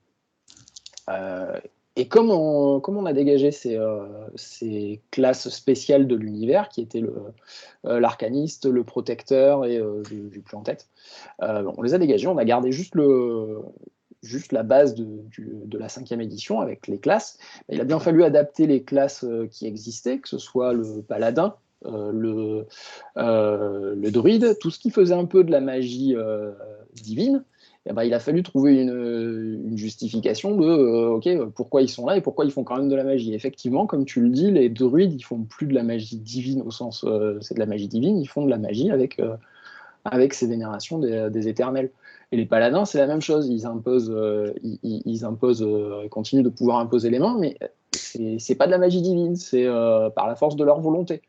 Euh, et comme on a dégagé ces classes spéciales de l'univers, qui étaient l'arcaniste, le protecteur et j'ai plus en tête, on les a dégagés, on a gardé juste la base de la cinquième édition avec les classes. Il a bien fallu adapter les classes qui existaient, que ce soit le paladin, le druide, tout ce qui faisait un peu de la magie divine. Et ben, il a fallu trouver une justification de ok, pourquoi ils sont là et pourquoi ils font quand même de la magie. Effectivement, comme tu le dis, les druides, ils font plus de la magie divine au sens c'est de la magie divine, ils font de la magie avec ces vénérations des éternels. Et les paladins, c'est la même chose. Ils imposent, ils imposent, ils continuent de pouvoir imposer les mains, mais c'est pas de la magie divine, c'est par la force de leur volonté.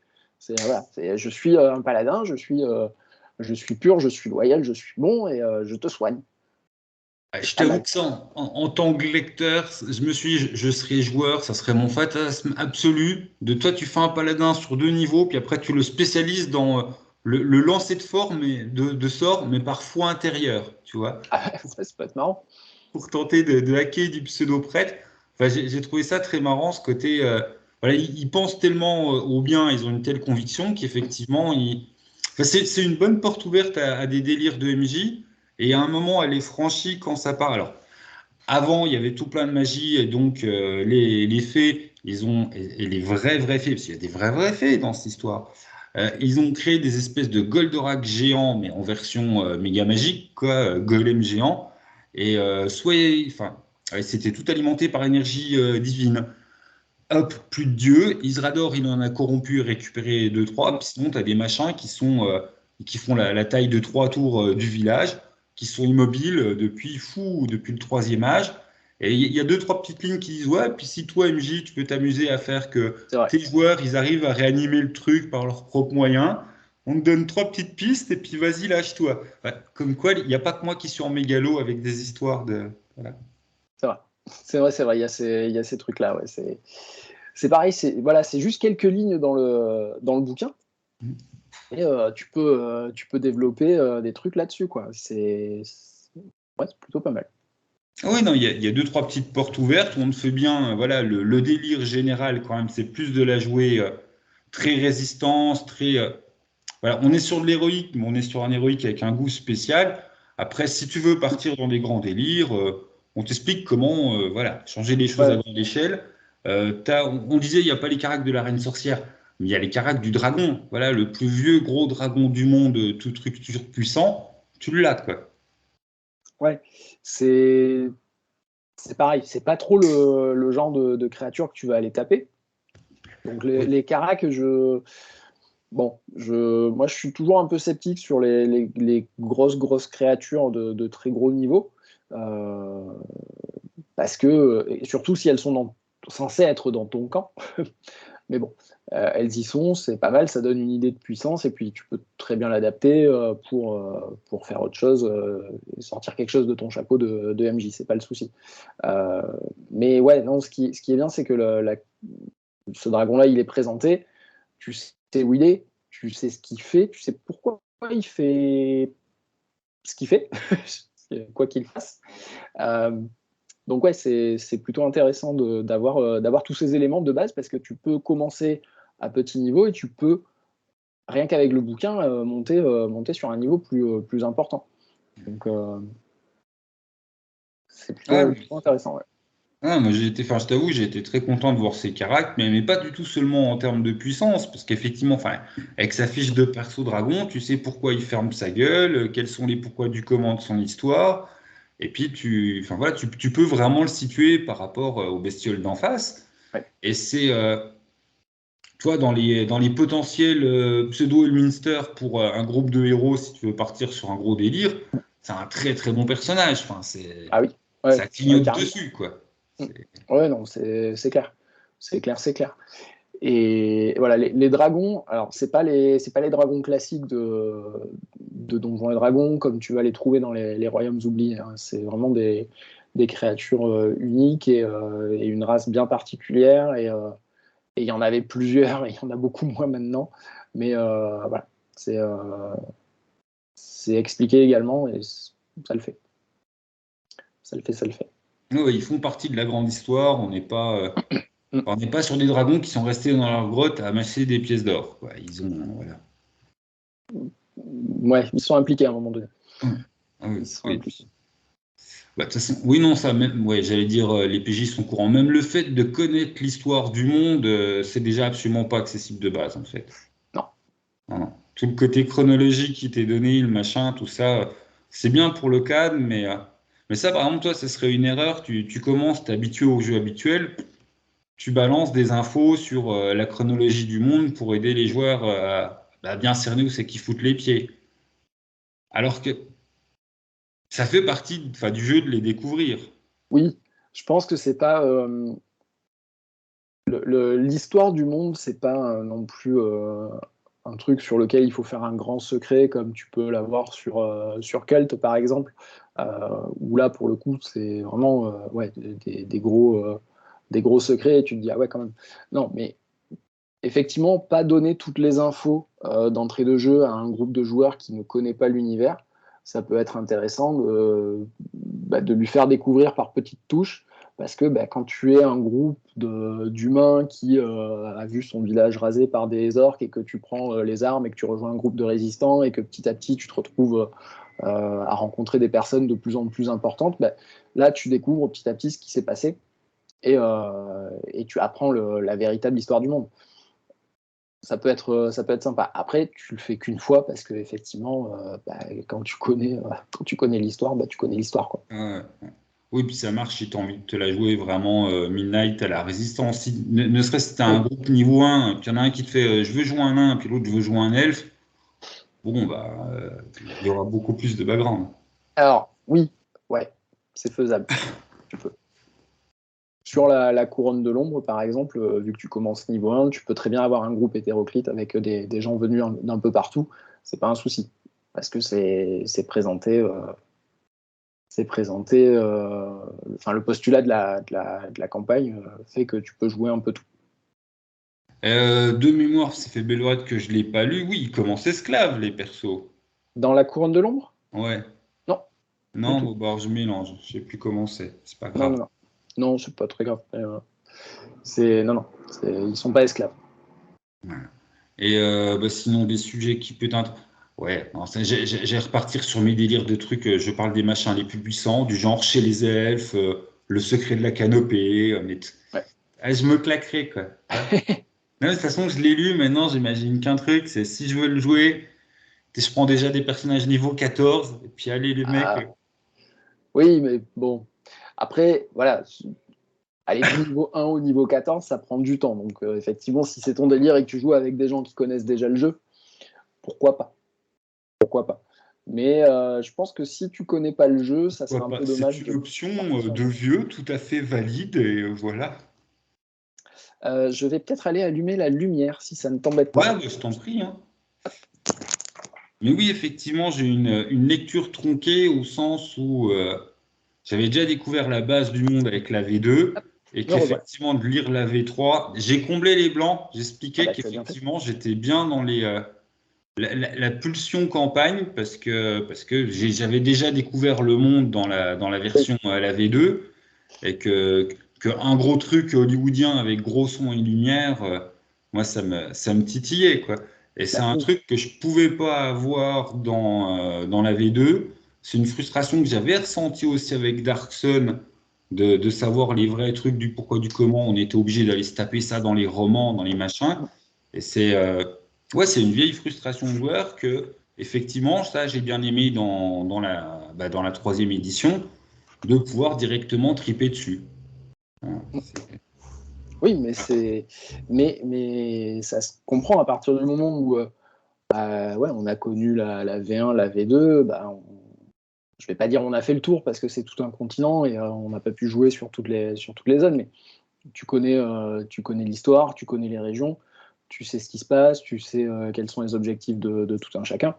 Voilà, je suis un paladin, je suis pur, je suis loyal, je suis bon et je te soigne. Je Pas t'avoue mal. que ça, en tant que lecteur, je me suis dit, je serais joueur, ça serait mon fantasme absolu. De toi, tu fais un paladin sur deux niveaux, puis après, tu le spécialises dans le lancer de forme et de sort, mais parfois intérieur, tu vois, Ça peut être marrant. pour tenter de hacker du pseudo-prêtre. Enfin, j'ai trouvé ça très marrant, ce côté. Voilà, ils pensent tellement au bien, ils ont une telle conviction qu'effectivement, enfin, c'est une bonne porte ouverte à des délires de MJ. Et à un moment, elle est franchie quand ça part. Alors, avant, il y avait tout plein de magie, et donc les fées, ils ont, et les vrais fées, parce qu'il y a des vrais fées dans cette histoire, ils ont créé des espèces de Goldorak géants, mais en version méga magique, quoi, golem géant, et enfin, ouais, c'était tout alimenté par énergie divine. hop, plus de dieu. Isrador, il en a corrompu et récupéré deux, trois. Puis sinon, tu as des machins qui font la taille de 3 tours du village, qui sont immobiles depuis le troisième âge. Et il y a deux, trois petites lignes qui disent, ouais, puis si toi, MJ, tu peux t'amuser à faire que C'est vrai. tes joueurs, ils arrivent à réanimer le truc par leurs propres moyens, on te donne trois petites pistes et puis vas-y, lâche-toi. Ouais, comme quoi, il n'y a pas que moi qui suis en mégalo avec des histoires de... Voilà. C'est vrai. C'est vrai. Il y a ces trucs-là. Ouais. C'est pareil. Voilà, c'est juste quelques lignes dans le bouquin. Et tu peux développer des trucs là-dessus, quoi. Ouais, c'est plutôt pas mal. Ah oui, non, il y a deux, trois petites portes ouvertes où on te fait bien, voilà, le délire général quand même, c'est plus de la jouer très résistance, voilà, on est sur de l'héroïque, mais on est sur un héroïque avec un goût spécial. Après, si tu veux partir dans des grands délires, on t'explique comment, voilà, changer les choses à Ouais, grande échelle. On disait, il n'y a pas les caracs de la reine sorcière, mais il y a les caracs du dragon. Voilà, le plus vieux gros dragon du monde, tout truc puissant, tu l'as, quoi. ouais. C'est c'est pareil. C'est pas trop le genre de créature que tu vas aller taper. Donc Oui. les caracs, bon, moi je suis toujours un peu sceptique sur les grosses créatures de très gros niveau. Euh, Parce que, et surtout si elles sont censées être dans ton camp. Mais bon, elles y sont, c'est pas mal, ça donne une idée de puissance, et puis tu peux très bien l'adapter pour faire autre chose, et sortir quelque chose de ton chapeau de MJ, c'est pas le souci. Euh, mais ouais, non, ce qui est bien, c'est que ce dragon-là, il est présenté, tu sais où il est, tu sais ce qu'il fait, tu sais pourquoi il fait ce qu'il fait, quoi qu'il fasse. Euh, donc ouais, c'est plutôt intéressant d'avoir tous ces éléments de base parce que tu peux commencer à petit niveau et tu peux, rien qu'avec le bouquin, monter sur un niveau plus important. Donc c'est Ah, plutôt intéressant. Ouais. ah, moi enfin, je t'avoue, j'ai été très content de voir ses caractères, mais pas du tout seulement en termes de puissance, parce qu'effectivement, enfin, avec sa fiche de perso dragon, tu sais pourquoi il ferme sa gueule, quels sont les pourquoi du comment de son histoire, et puis enfin voilà, tu peux vraiment le situer par rapport aux bestioles d'en face. Ouais. Et c'est, toi, dans les potentiels pseudo-Elminster pour un groupe de héros, si tu veux partir sur un gros délire, c'est un très très bon personnage. Enfin, Ah oui, ça ouais, clignote carrément. dessus, quoi. Mm. Ouais, non, c'est clair. C'est clair. Et voilà, les dragons, alors c'est pas les dragons classiques de Donjons et Dragons comme tu vas les trouver dans les royaumes oubliés, hein. C'est vraiment des créatures uniques et une race bien particulière. Et il y en avait plusieurs, et il y en a beaucoup moins maintenant. Mais voilà, c'est euh, c'est expliqué également et ça le fait. Ça le fait. Ouais, ils font partie de la grande histoire. Mm. On n'est pas sur des dragons qui sont restés dans leur grotte à amasser des pièces d'or, quoi. Ils ont, voilà. Ouais, ils sont impliqués à un moment donné. Hum. Ah oui, Ils sont oui. impliqués. Bah, de toute façon, oui, non, ça même, ouais, j'allais dire, les PJ sont courants. Même le fait de connaître l'histoire du monde, c'est déjà absolument pas accessible de base, en fait. Non. Non, non. Tout le côté chronologique qui t'est donné, le machin, tout ça, c'est bien pour le cadre, mais ça, par exemple, toi, ce serait une erreur. Tu commences, t'es habitué au jeu habituel, tu balances des infos sur la chronologie du monde pour aider les joueurs à bien cerner où c'est qu'ils foutent les pieds. Alors que ça fait partie, enfin, du jeu de les découvrir. Oui, je pense que c'est pas l'histoire du monde, c'est pas non plus un truc sur lequel il faut faire un grand secret comme tu peux l'avoir sur Cult par exemple, où là pour le coup c'est vraiment ouais, des gros secrets et tu te dis ah ouais quand même. Non, mais effectivement, pas donner toutes les infos d'entrée de jeu à un groupe de joueurs qui ne connaît pas l'univers, ça peut être intéressant de lui faire découvrir par petites touches, parce que bah, quand tu es un groupe d'humains qui a vu son village rasé par des orques et que tu prends les armes et que tu rejoins un groupe de résistants et que petit à petit tu te retrouves à rencontrer des personnes de plus en plus importantes, bah, là tu découvres petit à petit ce qui s'est passé et tu apprends la véritable histoire du monde. Ça peut être sympa. Après, tu le fais qu'une fois parce que effectivement, quand tu connais l'histoire, bah, tu connais l'histoire, quoi. Ouais. Oui, puis ça marche si tu as envie de te la jouer vraiment Midnight à la résistance. Ne serait-ce que tu as un Oui. groupe niveau 1, puis il y en a un qui te fait je veux jouer un nain, puis l'autre veut jouer un elfe, bon, bah, il y aura beaucoup plus de background. Alors, oui, ouais, c'est faisable. Tu peux. Sur la couronne de l'ombre, par exemple, vu que tu commences niveau 1, tu peux très bien avoir un groupe hétéroclite avec des gens venus d'un peu partout. C'est pas un souci. Parce que enfin, le postulat de la campagne fait que tu peux jouer un peu tout. De mémoire, c'est fait belle lurette que je l'ai pas lu. Oui, ils commencent esclaves, les persos. Dans la couronne de l'ombre? Ouais. Non, du Non, tout. bon, bah, je mélange. Je sais plus comment c'est pas Non, non, grave. non. Non, c'est pas très grave. Non, non. Ils sont pas esclaves. Voilà. Et bah, sinon, des sujets qui peut-être. Ouais, non, j'ai repartir sur mes délires de trucs. Je parle des machins les plus puissants, du genre chez les elfes, le secret de la canopée. Ouais. Ah, je me claquerai, quoi. Ouais. Non, de toute façon, je l'ai lu. Maintenant, j'imagine qu'un truc, c'est si je veux le jouer, je prends déjà des personnages niveau 14. Et puis, allez, les mecs. Ah, oui, mais bon. Après, voilà, aller du niveau 1 au niveau 14, ça prend du temps. Donc, effectivement, si c'est ton délire et que tu joues avec des gens qui connaissent déjà le jeu, pourquoi pas? Pourquoi pas? Mais je pense que si tu connais pas le jeu, ça serait Pourquoi un pas? peu C'est dommage une de option partir. de vieux tout à fait valide. Et voilà. Je vais peut-être aller allumer la lumière si ça ne t'embête Ouais, pas. bah, je t'en prie, hein. Mais oui, effectivement, j'ai une lecture tronquée au sens où j'avais déjà découvert la base du monde avec la V2 et Me revoilà. qu'effectivement, de lire la V3, j'ai comblé les blancs. Ah J'expliquais bah tu as bien fait. qu'effectivement, j'étais bien dans la pulsion campagne parce que j'avais déjà découvert le monde dans la Oui, version à la V2 et que un gros truc hollywoodien avec gros son et lumière, moi, ça me titillait, quoi. Et c'est bah un oui. truc que je pouvais pas avoir dans la V2. C'est une frustration que j'avais ressentie aussi avec Dark Sun, de savoir les vrais trucs du pourquoi, du comment. On était obligé d'aller se taper ça dans les romans, dans les machins. Et c'est une vieille frustration de joueur que, effectivement, ça, j'ai bien aimé dans la troisième édition, de pouvoir directement triper dessus. Voilà, Oui, mais ça se comprend à partir du moment où bah, ouais, on a connu la V1, la V2, bah, je vais pas dire on a fait le tour parce que c'est tout un continent et on n'a pas pu jouer sur toutes les zones, mais tu connais l'histoire, tu connais les régions, tu sais ce qui se passe, tu sais quels sont les objectifs de tout un chacun.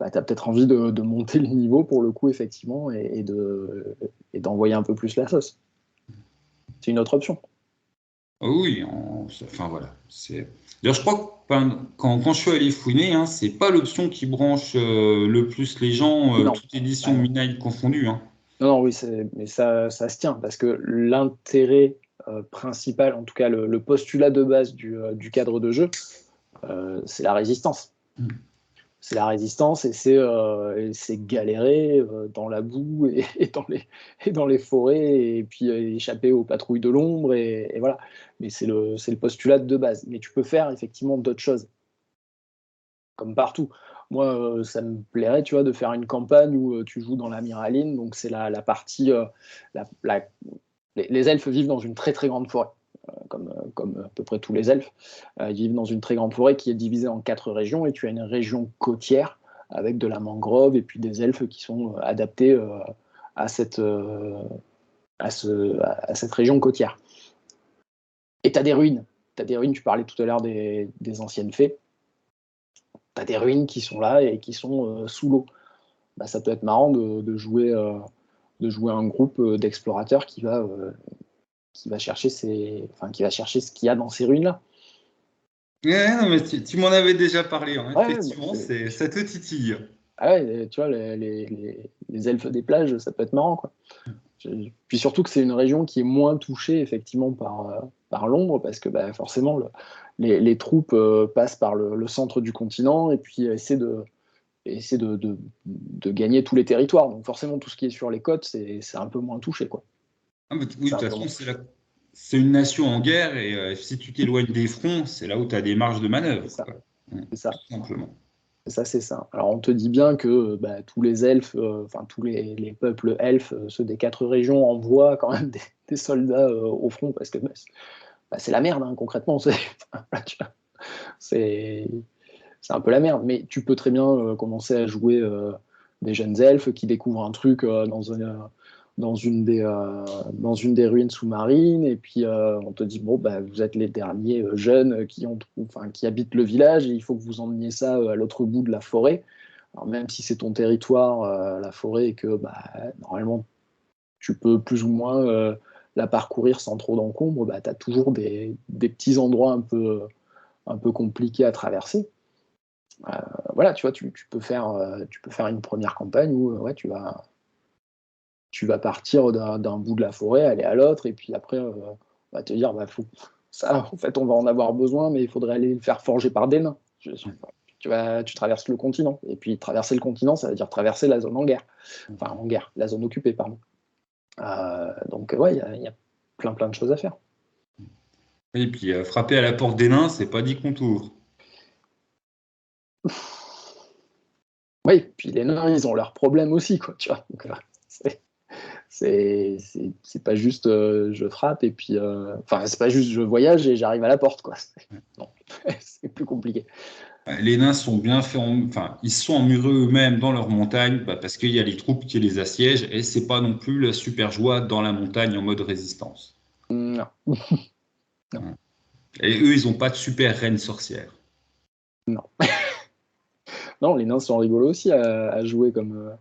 Bah, tu as peut-être envie de monter le niveau pour le coup, effectivement, et d'envoyer un peu plus la sauce. C'est une autre option. Oui, enfin voilà. D'ailleurs, je crois que quand je suis allé fouiner, hein, c'est pas l'option qui branche le plus les gens, Non. toute édition Ah non. Midnight confondue, hein. Non, non, oui, mais ça se tient, parce que l'intérêt principal, en tout cas le postulat de base du cadre de jeu, c'est la résistance. C'est la résistance et c'est galérer dans la boue et dans les forêts et puis échapper aux patrouilles de l'ombre et voilà. Mais c'est le postulat de base. Mais tu peux faire effectivement d'autres choses, comme partout. Moi, ça me plairait, tu vois, de faire une campagne où tu joues dans la Miraline, donc c'est la partie. Les elfes vivent dans une très très grande forêt, comme à peu près tous les elfes. Ils vivent dans une très grande forêt qui est divisée en 4 régions, et tu as une région côtière avec de la mangrove et puis des elfes qui sont adaptés à cette région côtière. Et tu as des ruines. Tu as des ruines, tu parlais tout à l'heure des anciennes fées. Tu as des ruines qui sont là et qui sont sous l'eau. Bah, ça peut être marrant de jouer un groupe d'explorateurs qui va chercher ce qu'il y a dans ces ruines-là. Ouais, non, mais tu m'en avais déjà parlé, hein. Ouais, bah, Effectivement, ça te titille. ah ouais, tu vois, les elfes des plages, ça peut être marrant, quoi. Puis surtout que c'est une région qui est moins touchée, effectivement, par l'ombre, parce que bah, forcément, les troupes passent par le centre du continent et puis essaient de gagner tous les territoires. Donc forcément, tout ce qui est sur les côtes, c'est un peu moins touché, quoi. Ah, mais oui, C'est de un toute peu façon, moins touché. c'est une nation en guerre et si tu t'éloignes des fronts, c'est là où tu as des marges de manœuvre, C'est ça, quoi. Ouais, c'est ça. tout simplement. Ça, c'est ça. Alors, on te dit bien que tous les elfes, enfin tous les peuples elfes, ceux des 4 régions, envoient quand même des soldats au front parce que c'est la merde, hein, concrètement. C'est c'est un peu la merde. Mais tu peux très bien commencer à jouer des jeunes elfes qui découvrent un truc dans une des ruines sous-marines, et puis on te dit, bon, vous êtes les derniers jeunes qui habitent le village, et il faut que vous emmeniez ça à l'autre bout de la forêt. Alors, même si c'est ton territoire, la forêt, et que normalement tu peux plus ou moins la parcourir sans trop d'encombre, tu as toujours des petits endroits un peu compliqués à traverser. Voilà, tu vois, tu peux faire une première campagne où ouais, tu vas partir d'un bout de la forêt, aller à l'autre, et puis après, on va te dire, ça, en fait, on va en avoir besoin, mais il faudrait aller le faire forger par des nains. Tu traverses le continent, et puis traverser le continent, ça veut dire traverser la zone en guerre. Enfin, en guerre, la zone occupée, pardon. Donc, ouais, il y a plein de choses à faire. Et puis, frapper à la porte des nains, c'est pas dit qu'on t'ouvre. Oui, puis les nains, ils ont leurs problèmes aussi, quoi, tu vois. Donc, c'est pas juste je frappe et puis enfin c'est pas juste je voyage et j'arrive à la porte, quoi. Non, c'est plus compliqué. Les nains sont bien faits, enfin, ils sont emmurés eux-mêmes dans leur montagne parce qu'il y a les troupes qui les assiègent et c'est pas non plus la super joie dans la montagne en mode résistance. Non, non, Et eux, ils ont pas de super reine sorcière. non. Non, les nains sont rigolos aussi à jouer comme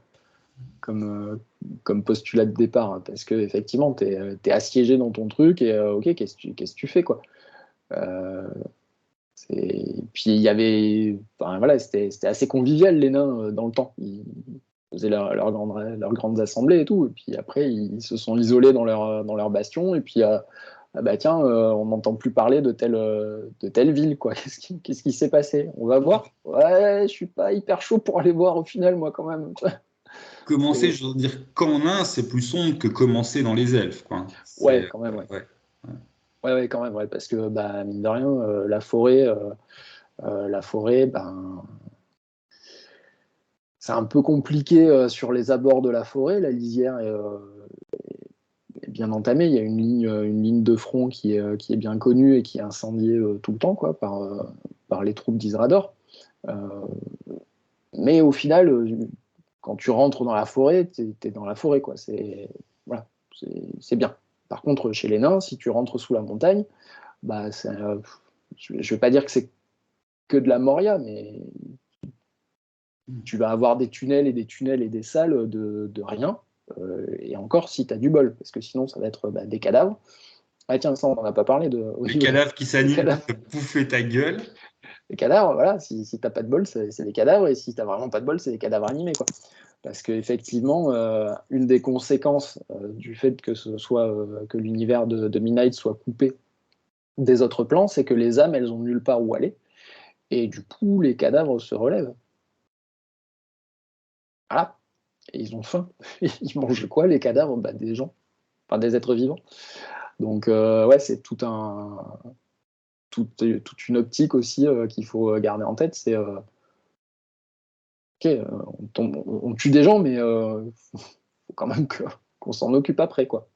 postulat de départ, hein, parce que effectivement t'es assiégé dans ton truc, et ok, qu'est-ce que tu fais, quoi. Euh, Puis il y avait, enfin, voilà, c'était assez convivial, les nains, dans le temps. Ils faisaient leurs grandes assemblées et tout, et puis après ils se sont isolés dans leur bastion, et puis ah bah tiens, on n'entend plus parler de telle ville, quoi. Qu'est-ce qui s'est passé? On va voir. Ouais, je suis pas hyper chaud pour aller voir au final, moi, quand même. Commencer, je veux dire, qu'en nain, c'est plus sombre que commencer dans les elfes, quoi. Ouais, quand même, ouais. Ouais. Ouais, quand même, ouais, parce que mine de rien, la forêt, c'est un peu compliqué sur les abords de la forêt. La lisière est bien entamée. Il y a une ligne de front qui est bien connue et qui est incendiée tout le temps, quoi, par les troupes d'Isrador. Euh, mais au final, quand tu rentres dans la forêt, t'es dans la forêt, quoi. Voilà, c'est bien. Par contre, chez les nains, si tu rentres sous la montagne, je ne vais pas dire que c'est que de la Moria, mais tu vas avoir des tunnels et des salles de rien. Et encore, si tu as du bol, parce que sinon, ça va être des cadavres. Ah tiens, ça, on n'en a pas parlé Les cadavres qui des s'animent cadavres. pour te bouffer ta gueule. Les cadavres, voilà, si t'as pas de bol, c'est des cadavres, et si t'as vraiment pas de bol, c'est des cadavres animés, quoi. Parce qu'effectivement, une des conséquences du fait que que l'univers de Midnight soit coupé des autres plans, c'est que les âmes, elles ont nulle part où aller, et du coup, les cadavres se relèvent. Voilà. Et ils ont faim. Ils mangent quoi, les cadavres? Des gens, enfin des êtres vivants. Donc, ouais, c'est toute une optique aussi qu'il faut garder en tête. C'est ok, on tue des gens, mais faut quand même qu'on s'en occupe après, quoi.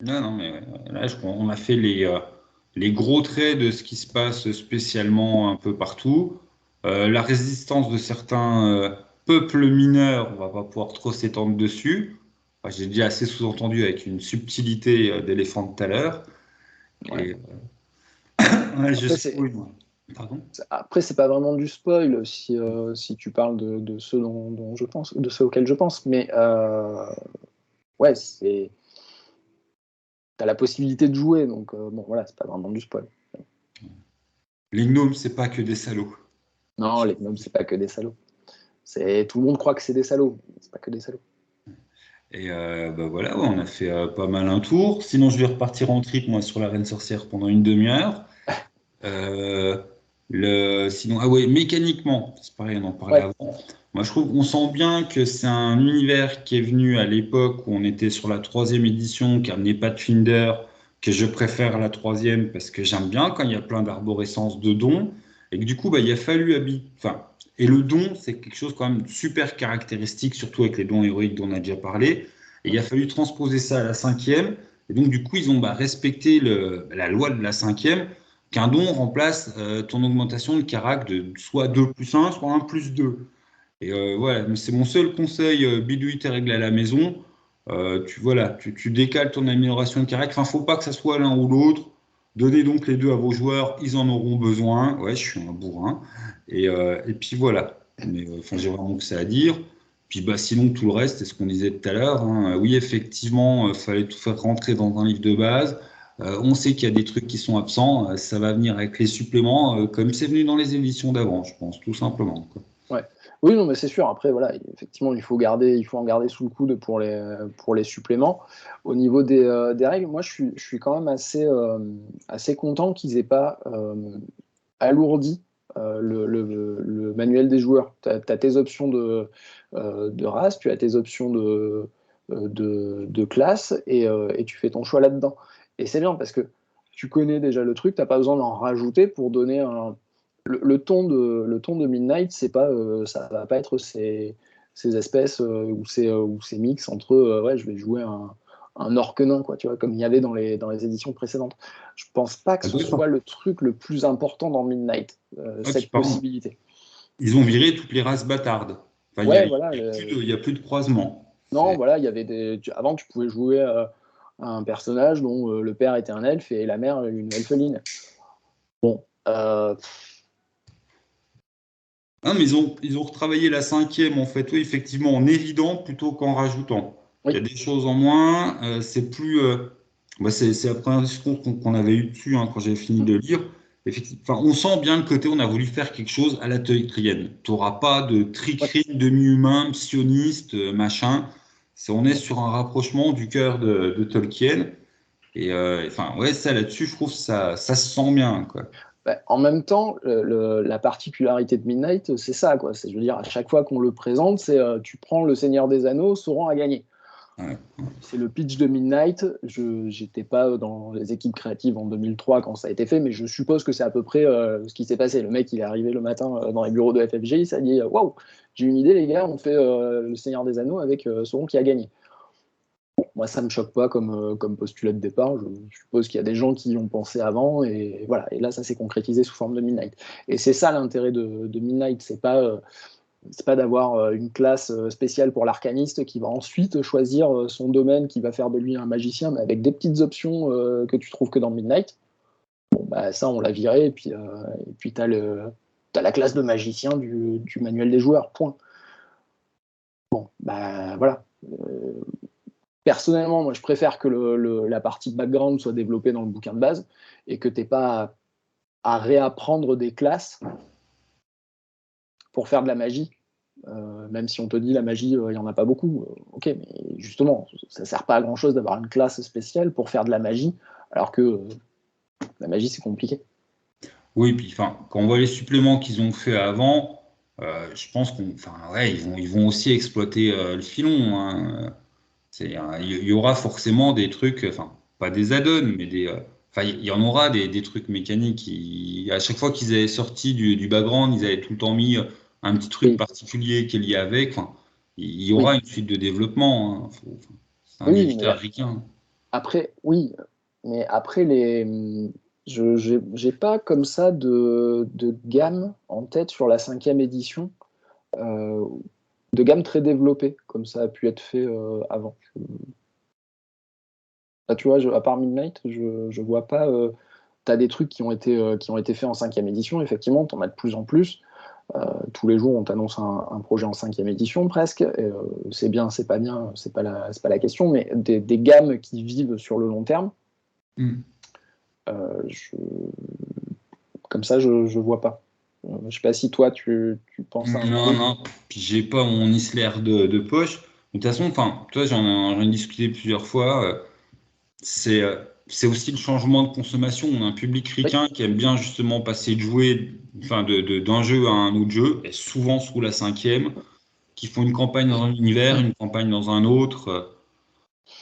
Non, non, mais là, on a fait les gros traits de ce qui se passe spécialement un peu partout. La résistance de certains peuples mineurs, on va pas pouvoir trop s'étendre dessus. Enfin, j'ai déjà assez sous-entendu avec une subtilité d'éléphant tout à l'heure. Ouais. Et ouais, je Après, spoil, moi. Pardon? c'est pas vraiment du spoil si tu parles de ceux dont je pense, de ceux auxquels je pense, mais ouais, t'as la possibilité de jouer, donc bon, voilà, c'est pas vraiment du spoil. Les gnomes, c'est pas que des salauds. Non, les gnomes, c'est pas que des salauds. Tout le monde croit que c'est des salauds, mais c'est pas que des salauds. Et bah voilà, ouais, on a fait pas mal un tour. Sinon, je vais repartir en trip, moi, sur la Reine Sorcière pendant une demi-heure. Euh, sinon, ah ouais, mécaniquement, c'est pareil, on en parlait Ouais, avant. Moi, je trouve qu'on sent bien que c'est un univers qui est venu à l'époque où on était sur la troisième édition, qui n'amenait pas de Finder, que je préfère la troisième parce que j'aime bien quand il y a plein d'arborescence de dons. Et que du coup, bah, il a fallu enfin, et le don, c'est quelque chose quand même super caractéristique, surtout avec les dons héroïques dont on a déjà parlé. Et il a fallu transposer ça à la cinquième. Et donc, du coup, ils ont respecté la loi de la cinquième, qu'un don remplace ton augmentation de carac de soit 2 plus 1, soit 1 plus 2. Et voilà, mais c'est mon seul conseil, bidouille tes règles à la maison. Tu décales ton amélioration de carac. Enfin, faut pas que ça soit l'un ou l'autre. Donnez donc les deux à vos joueurs, ils en auront besoin. Ouais, je suis un bourrin. Et puis voilà. Mais enfin, j'ai vraiment que ça à dire. Puis bah, sinon, tout le reste, c'est ce qu'on disait tout à l'heure, hein. Oui, effectivement, il fallait tout faire rentrer dans un livre de base. On sait qu'il y a des trucs qui sont absents. Ça va venir avec les suppléments, comme c'est venu dans les éditions d'avant, je pense, tout simplement, quoi. Ouais. Oui, non, mais c'est sûr. Après, voilà, effectivement, il faut en garder sous le coude pour les suppléments. Au niveau des règles, moi, je suis quand même assez content qu'ils aient pas alourdi le manuel des joueurs. Tu as tes options de race, tu as tes options de classe, et tu fais ton choix là-dedans. Et c'est bien parce que tu connais déjà le truc, tu n'as pas besoin d'en rajouter pour donner le ton de Midnight, c'est pas, ça va pas être ces espèces ou ces mix entre ouais, je vais jouer un orc nain, quoi, tu vois, comme il y avait dans les éditions précédentes. Je pense pas que Ah, ce soit le truc le plus important dans Midnight, ouais, puis, cette par contre, possibilité. ils ont viré toutes les races bâtardes. Enfin, Ouais, voilà. il y a plus de croisement. Non, voilà, il y avait avant, tu pouvais jouer un personnage dont le père était un elfe et la mère une elfeline. Bon, Ah, mais ils ont retravaillé la cinquième, en fait, oui, effectivement, en évident plutôt qu'en rajoutant. Il y a oui, des choses en moins, c'est plus. C'est la première discussion qu'on avait eue dessus, hein, quand j'ai fini de lire. Enfin, on sent bien le côté, on a voulu faire quelque chose à la Tolkienienne. Tu n'auras pas de ouais. triquerie demi-humain, psioniste, machin. On est sur un rapprochement du cœur de Tolkien. Et enfin, ouais, ça là-dessus, je trouve ça se sent bien, quoi. Bah, en même temps, la particularité de Midnight, c'est ça, quoi. Je veux dire, à chaque fois qu'on le présente, c'est tu prends le Seigneur des Anneaux, Sauron a gagné. Ouais. C'est le pitch de Midnight. Je n'étais pas dans les équipes créatives en 2003 quand ça a été fait, mais je suppose que c'est à peu près ce qui s'est passé. Le mec, il est arrivé le matin dans les bureaux de FFG, il s'est dit waouh, j'ai une idée, les gars, on fait le Seigneur des Anneaux avec Sauron qui a gagné. Moi, ça me choque pas comme postulat de départ. Je suppose qu'il y a des gens qui y ont pensé avant, et voilà. Et là, ça s'est concrétisé sous forme de Midnight. Et c'est ça l'intérêt de Midnight, c'est pas d'avoir une classe spéciale pour l'arcaniste qui va ensuite choisir son domaine, qui va faire de lui un magicien, mais avec des petites options que tu trouves que dans Midnight. Bon, bah, ça, on l'a viré, et puis t'as la classe de magicien du manuel des joueurs, point. Bon, bah voilà. Personnellement, moi, je préfère que la partie background soit développée dans le bouquin de base et que tu n'aies pas à réapprendre des classes pour faire de la magie. Même si on te dit la magie, il n'y en a pas beaucoup. Ok, mais justement, ça ne sert pas à grand chose d'avoir une classe spéciale pour faire de la magie, alors que la magie, c'est compliqué. Oui, puis enfin, quand on voit les suppléments qu'ils ont fait avant, je pense enfin, ouais, ils vont aussi exploiter le filon, hein. Il y aura forcément des trucs, enfin, pas des add-ons, mais enfin, il y en aura des trucs mécaniques. À chaque fois qu'ils avaient sorti du background, ils avaient tout le temps mis un petit truc Oui, particulier qui est lié avec. Enfin, il y oui, aura une suite de développement, hein. Enfin, c'est un oui, éditeur ricain. après, oui, mais après je j'ai pas comme ça de gamme en tête sur la cinquième édition, euh, de gamme très développée, comme ça a pu être fait avant. Là, tu vois, à part Midnight, je vois pas. Tu as des trucs qui ont été faits en cinquième édition, effectivement, tu en as de plus en plus. Tous les jours, on t'annonce un projet en cinquième édition presque. C'est bien, c'est pas bien, c'est pas la question, mais des gammes qui vivent sur le long terme, Hmm. euh, je, comme ça, je vois pas. Je sais pas si toi, tu penses à un Non, truc. non. Puis j'ai pas mon Isler de poche. De toute façon, enfin, toi, j'en ai discuté plusieurs fois. C'est aussi le changement de consommation. On a un public Oui, ricain qui aime bien justement passer de jouer, enfin, d'un jeu à un autre jeu, et souvent sous la cinquième, qui font une campagne dans un univers, une campagne dans un autre.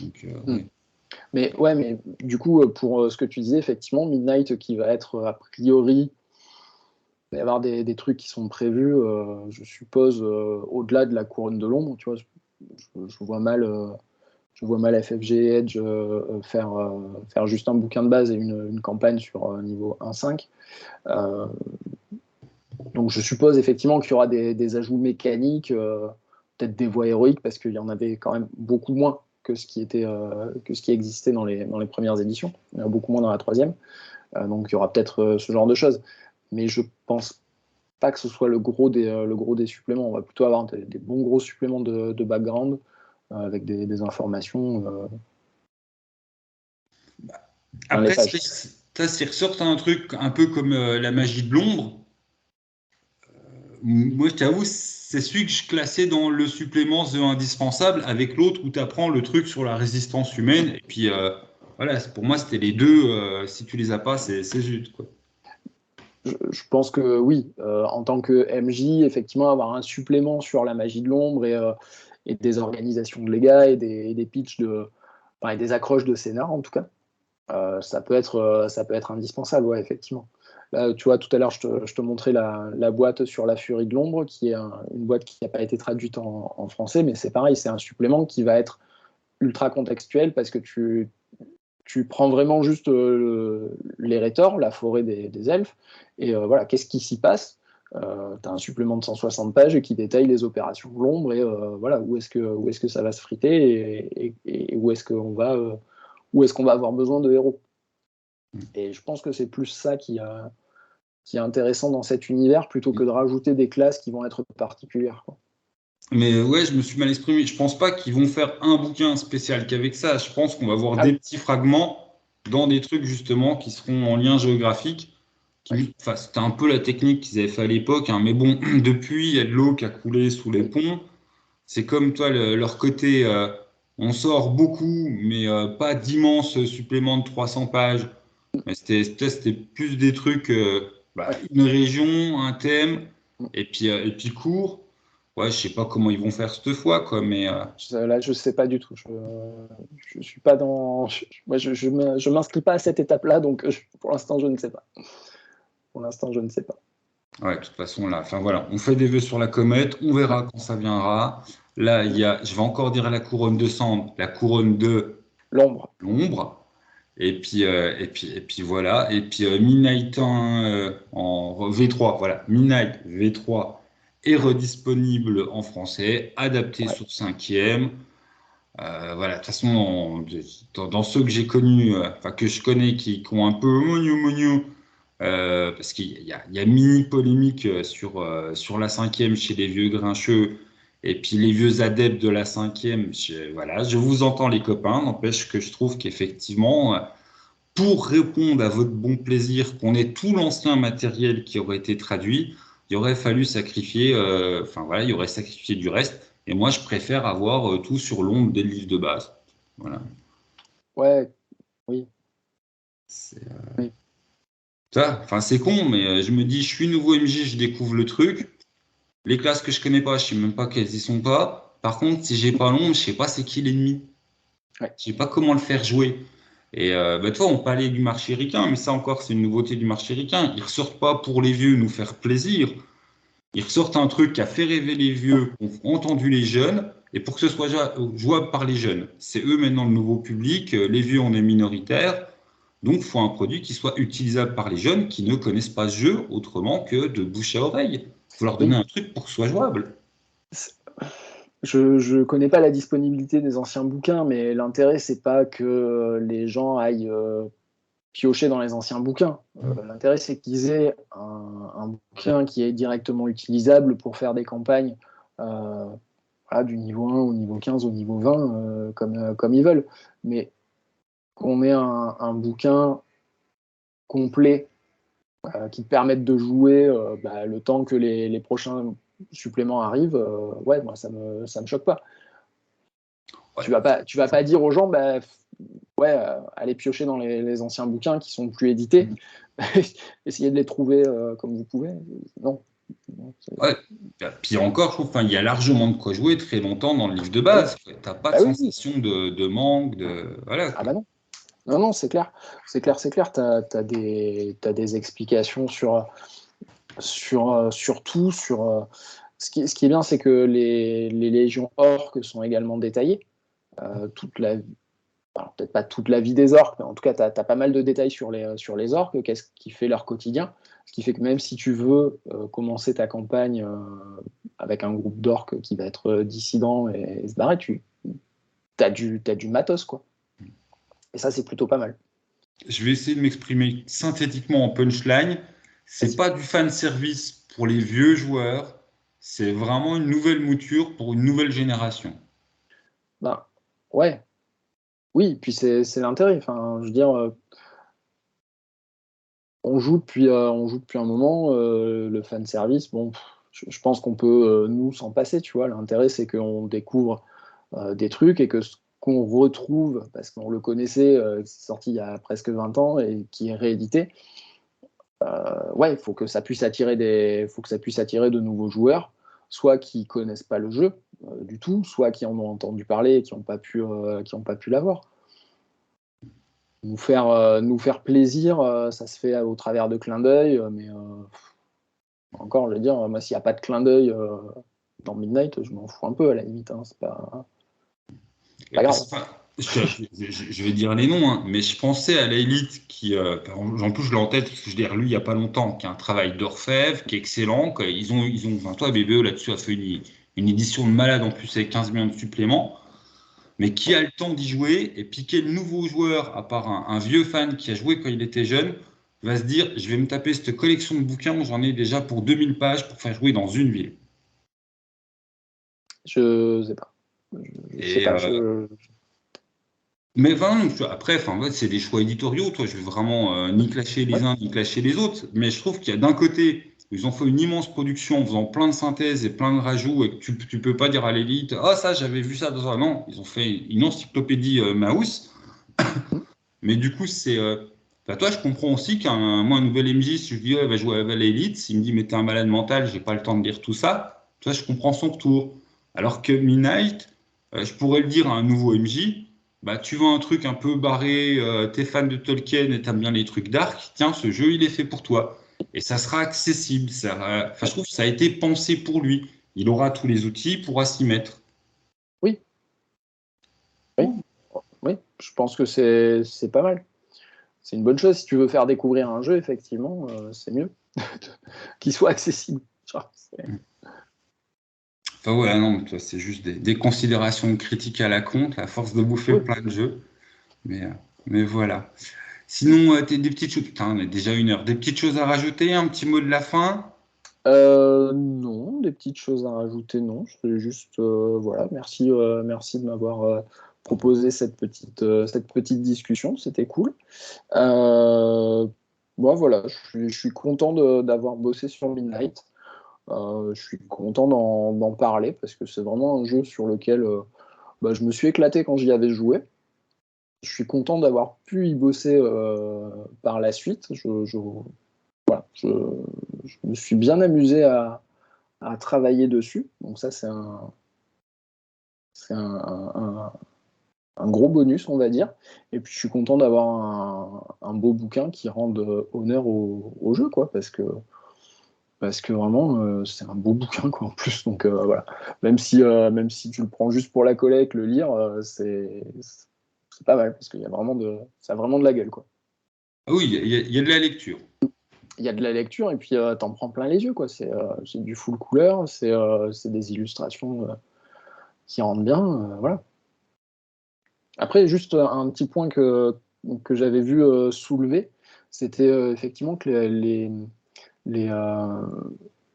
Donc, hmm. ouais. Mais ouais, mais du coup, pour ce que tu disais, effectivement, Midnight qui va être a priori va y avoir des trucs qui sont prévus, je suppose, au-delà de la couronne de l'ombre. Tu vois, je vois mal. Je vois mal FFG Edge faire juste un bouquin de base et une campagne sur niveau 1.5. Donc je suppose effectivement qu'il y aura des ajouts mécaniques, peut-être des voies héroïques, parce qu'il y en avait quand même beaucoup moins que ce qui existait dans les premières éditions. Il y en a beaucoup moins dans la troisième. Donc il y aura peut-être ce genre de choses. Mais je pense pas que ce soit le gros des suppléments. On va plutôt avoir des bons gros suppléments de background avec des informations dans les Après, pages. s'ils ressortent un truc un peu comme la magie de l'ombre, moi, je t'avoue, c'est celui que je classais dans le supplément The Indispensable avec l'autre où tu apprends le truc sur la résistance humaine. Et puis, voilà, pour moi, c'était les deux. Si tu les as pas, c'est zut, quoi. Je pense que oui, en tant que MJ, effectivement, avoir un supplément sur la magie de l'ombre et des organisations de légat et des pitchs enfin, et des accroches de scénar, en tout cas, ça peut être indispensable, ouais, effectivement. Là, tu vois, tout à l'heure, je te montrais la boîte sur la Furie de l'ombre, qui est une boîte qui n'a pas été traduite en français, mais c'est pareil, c'est un supplément qui va être ultra contextuel parce que tu prends vraiment juste les Rétors, la forêt des elfes, et voilà, qu'est-ce qui s'y passe. Tu as un supplément de 160 pages qui détaille les opérations de l'ombre et voilà, où est-ce que ça va se friter et où est-ce qu'on va avoir besoin de héros. Et je pense que c'est plus ça qui est intéressant dans cet univers plutôt que de rajouter des classes qui vont être particulières, quoi. Mais ouais, je me suis mal exprimé. Je pense pas qu'ils vont faire un bouquin spécial qu'avec ça. Je pense qu'on va voir Ah des oui, petits fragments dans des trucs justement qui seront en lien géographique. ouais. Enfin, c'était un peu la technique qu'ils avaient fait à l'époque, hein. Mais bon, depuis, il y a de l'eau qui a coulé sous les Oui. ponts. C'est comme toi, leur côté, on sort beaucoup, mais pas d'immenses suppléments de 300 pages. Mais c'était plus des trucs, Ouais. une région, un thème, et puis court. Ouais, je sais pas comment ils vont faire cette fois, quoi, mais Là, je sais pas du tout. Je suis pas dans. Moi, je m'inscris pas à cette étape-là, donc pour l'instant, je ne sais pas. Pour l'instant, je ne sais pas. ouais, de toute façon, là, enfin voilà, on fait des vœux sur la comète, on Ouais. verra quand ça viendra. Là, je vais encore dire la couronne de cendre, la couronne de L'ombre. l'ombre. Et puis voilà. Et puis Midnight en V3, voilà. Midnight V3 est redisponible en français, adapté Ouais. sur cinquième. Voilà, de toute façon, dans ceux que j'ai connus, enfin que je connais, qui ont un peu mognou, parce qu'il y a mini polémique sur la cinquième chez les vieux grincheux et puis les vieux adeptes de la cinquième. Voilà, je vous entends les copains, n'empêche que je trouve qu'effectivement, pour répondre à votre bon plaisir, qu'on ait tout l'ancien matériel qui aurait été traduit, il aurait fallu sacrifier, enfin voilà, il y aurait sacrifié du reste. Et moi, je préfère avoir tout sur l'ombre des livres de base. Voilà. Ouais. Oui. C'est Oui. ça. Enfin, c'est con, mais je me dis, je suis nouveau MJ, je découvre le truc. Les classes que je connais pas, je sais même pas quelles y sont pas. Par contre, si j'ai pas l'ombre, je sais pas c'est qui l'ennemi. Ouais. Je sais pas comment le faire jouer. Et tu vois, on parlait du marché ricain, mais ça encore, c'est une nouveauté du marché ricain. Ils ressortent pas pour les vieux nous faire plaisir. Ils ressortent un truc qui a fait rêver les vieux, ont entendu les jeunes, et pour que ce soit jouable par les jeunes. C'est eux maintenant le nouveau public. Les vieux, on est minoritaire. Donc, il faut un produit qui soit utilisable par les jeunes qui ne connaissent pas ce jeu autrement que de bouche à oreille. Il faut leur donner Oui. un truc pour que ce soit jouable. Je connais pas la disponibilité des anciens bouquins, mais l'intérêt, c'est pas que les gens aillent piocher dans les anciens bouquins. L'intérêt, c'est qu'ils aient un bouquin qui est directement utilisable pour faire des campagnes voilà, du niveau 1 au niveau 15, au niveau 20, comme ils veulent. Mais qu'on ait bouquin complet qui te permette de jouer le temps que les prochains suppléments arrivent, ouais, moi, ça me choque pas. Ouais. Tu vas pas dire aux gens, ouais, allez piocher dans les anciens bouquins qui sont plus édités, essayez de les trouver comme vous pouvez. Non. Ouais. Pire encore, je trouve, enfin, il y a largement de quoi jouer très longtemps dans le livre de Oui. base. T'as pas de Bah oui, oui. sensation de manque, voilà, Ah quoi. bah non. Non, non, c'est clair. C'est clair, c'est clair. T'as des explications sur tout. Ce qui est bien, c'est que les légions orques sont également détaillées. Toute la Alors, peut-être pas toute la vie des orques, mais en tout cas, tu as pas mal de détails sur les orques, qu'est-ce qui fait leur quotidien. Ce qui fait que même si tu veux commencer ta campagne avec un groupe d'orques qui va être dissident et se barrer, tu as du matos, quoi. Et ça, c'est plutôt pas mal. Je vais essayer de m'exprimer synthétiquement en punchline. C'est pas du fan service pour les vieux joueurs, c'est vraiment une nouvelle mouture pour une nouvelle génération. Ben, ouais, oui, puis c'est l'intérêt. Enfin, je veux dire, on joue depuis un moment. Le fan service, bon, je pense qu'on peut nous s'en passer, tu vois. L'intérêt, c'est qu'on découvre des trucs et que ce qu'on retrouve, parce qu'on le connaissait, c'est sorti il y a presque 20 ans et qui est réédité, ouais, il faut que ça puisse attirer de nouveaux joueurs, soit qui connaissent pas le jeu du tout, soit qui en ont entendu parler et qui ont pas pu l'avoir. Nous faire plaisir, ça se fait au travers de clins d'œil, mais encore, je veux dire, moi, s'il n'y a pas de clin d'œil dans Midnight, je m'en fous un peu à la limite, hein, c'est pas grave. Enfin, je vais dire les noms, hein, mais je pensais à l'élite qui, en plus je l'ai en tête parce que je l'ai relu il n'y a pas longtemps, qui a un travail d'orfèvre, qui est excellent. Enfin, toi, BBE là-dessus a fait une édition de malade en plus avec 15 millions de suppléments, mais qui a le temps d'y jouer et piquer le nouveau joueur, à part un vieux fan qui a joué quand il était jeune, va se dire, je vais me taper cette collection de bouquins où j'en ai déjà pour 2000 pages pour faire jouer dans une ville. Je sais pas. Je sais Et, pas. Mais vraiment, après, enfin, ouais, c'est des choix éditoriaux. Toi, je veux vraiment ni clasher les Ouais. uns ni clasher les autres. Mais je trouve qu'il y a d'un côté, ils ont fait une immense production en faisant plein de synthèses et plein de rajouts et que tu peux pas dire à l'élite, ah ça, j'avais vu ça dans un. Non, ils ont fait une encyclopédie Maus. Mm. Mais du coup, enfin, toi, je comprends aussi moi, un nouvel MJ, si je dis, ouais, va jouer à l'élite, s'il me dit, mais t'es un malade mental, j'ai pas le temps de lire tout ça, toi, je comprends son retour. Alors que Midnight, je pourrais le dire à un nouveau MJ, bah, tu veux un truc un peu barré, t'es fan de Tolkien et t'aimes bien les trucs dark, tiens, ce jeu, il est fait pour toi. Et ça sera accessible. Enfin, je trouve que ça a été pensé pour lui. Il aura tous les outils, il pourra s'y mettre. Oui, oui, oui. Je pense que c'est pas mal. C'est une bonne chose. Si tu veux faire découvrir un jeu, effectivement, c'est mieux qu'il soit accessible. Enfin, ouais, non, mais toi, c'est juste des considérations critiques à la compte, à force de bouffer Oui. plein de jeux. Mais, euh, mais voilà. Sinon, des petites choses. Putain, on est déjà 1 heure. Des petites choses à rajouter, un petit mot de la fin? Non, des petites choses à rajouter, non. C'est juste, voilà, merci de m'avoir proposé cette petite discussion, c'était cool. Euh, Moi, voilà, je suis content d'avoir bossé sur Midnight. Je suis content d'en parler parce que c'est vraiment un jeu sur lequel bah, je me suis éclaté quand j'y avais joué. Je suis content d'avoir pu y bosser par la suite. Je, je me suis bien amusé à travailler dessus. Donc ça, c'est un gros bonus, on va dire. Et puis je suis content d'avoir un beau bouquin qui rende honneur au jeu, quoi, parce que vraiment, c'est un beau bouquin, quoi, en plus. Donc voilà. Même si tu le prends juste pour la collecte, le lire, c'est pas mal, parce qu'il y a ça a vraiment de la gueule, quoi. Ah oui, il y a de la lecture. Il y a de la lecture et puis t'en prends plein les yeux, quoi. C'est du full couleur, c'est des illustrations qui rendent bien, voilà. Après, juste un petit point que j'avais vu soulever, c'était effectivement que les,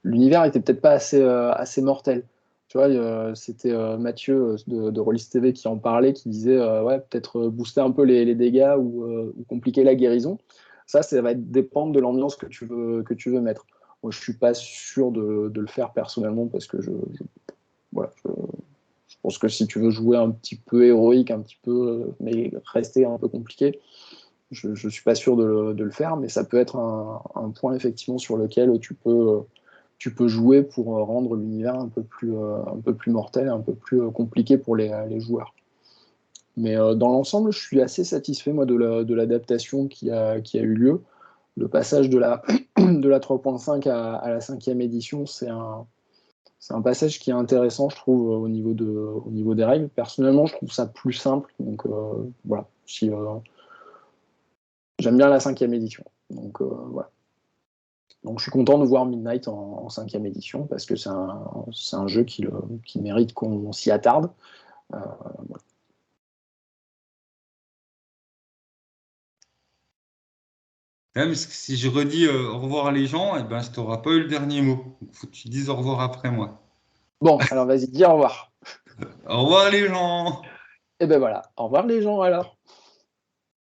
l'univers était peut-être pas assez mortel. Tu vois, c'était Mathieu de Rollis TV qui en parlait, qui disait ouais, peut-être booster un peu les dégâts ou compliquer la guérison. Ça va dépendre de l'ambiance que tu veux mettre. Moi, je suis pas sûr de le faire personnellement parce que voilà, je pense que si tu veux jouer un petit peu héroïque, un petit peu, mais rester un peu compliqué, je ne suis pas sûr de le faire, mais ça peut être un point effectivement sur lequel tu peux jouer pour rendre l'univers un peu plus mortel, un peu plus compliqué pour les joueurs. Mais dans l'ensemble, je suis assez satisfait moi de l'adaptation qui a eu lieu. le passage de la, de la 3.5 à la 5e édition, c'est un passage qui est intéressant, je trouve, au niveau des règles. Personnellement, je trouve ça plus simple. Donc voilà, j'aime bien la 5e édition. Donc voilà. Donc je suis content de voir Midnight en 5e édition parce que c'est un jeu qui mérite qu'on s'y attarde. Voilà. Ouais, parce que si je redis au revoir les gens, eh ben, je t'aurai pas eu le dernier mot. Il faut que tu dises au revoir après moi. Bon, alors vas-y, dis au revoir. Au revoir les gens! Et ben voilà, au revoir les gens alors.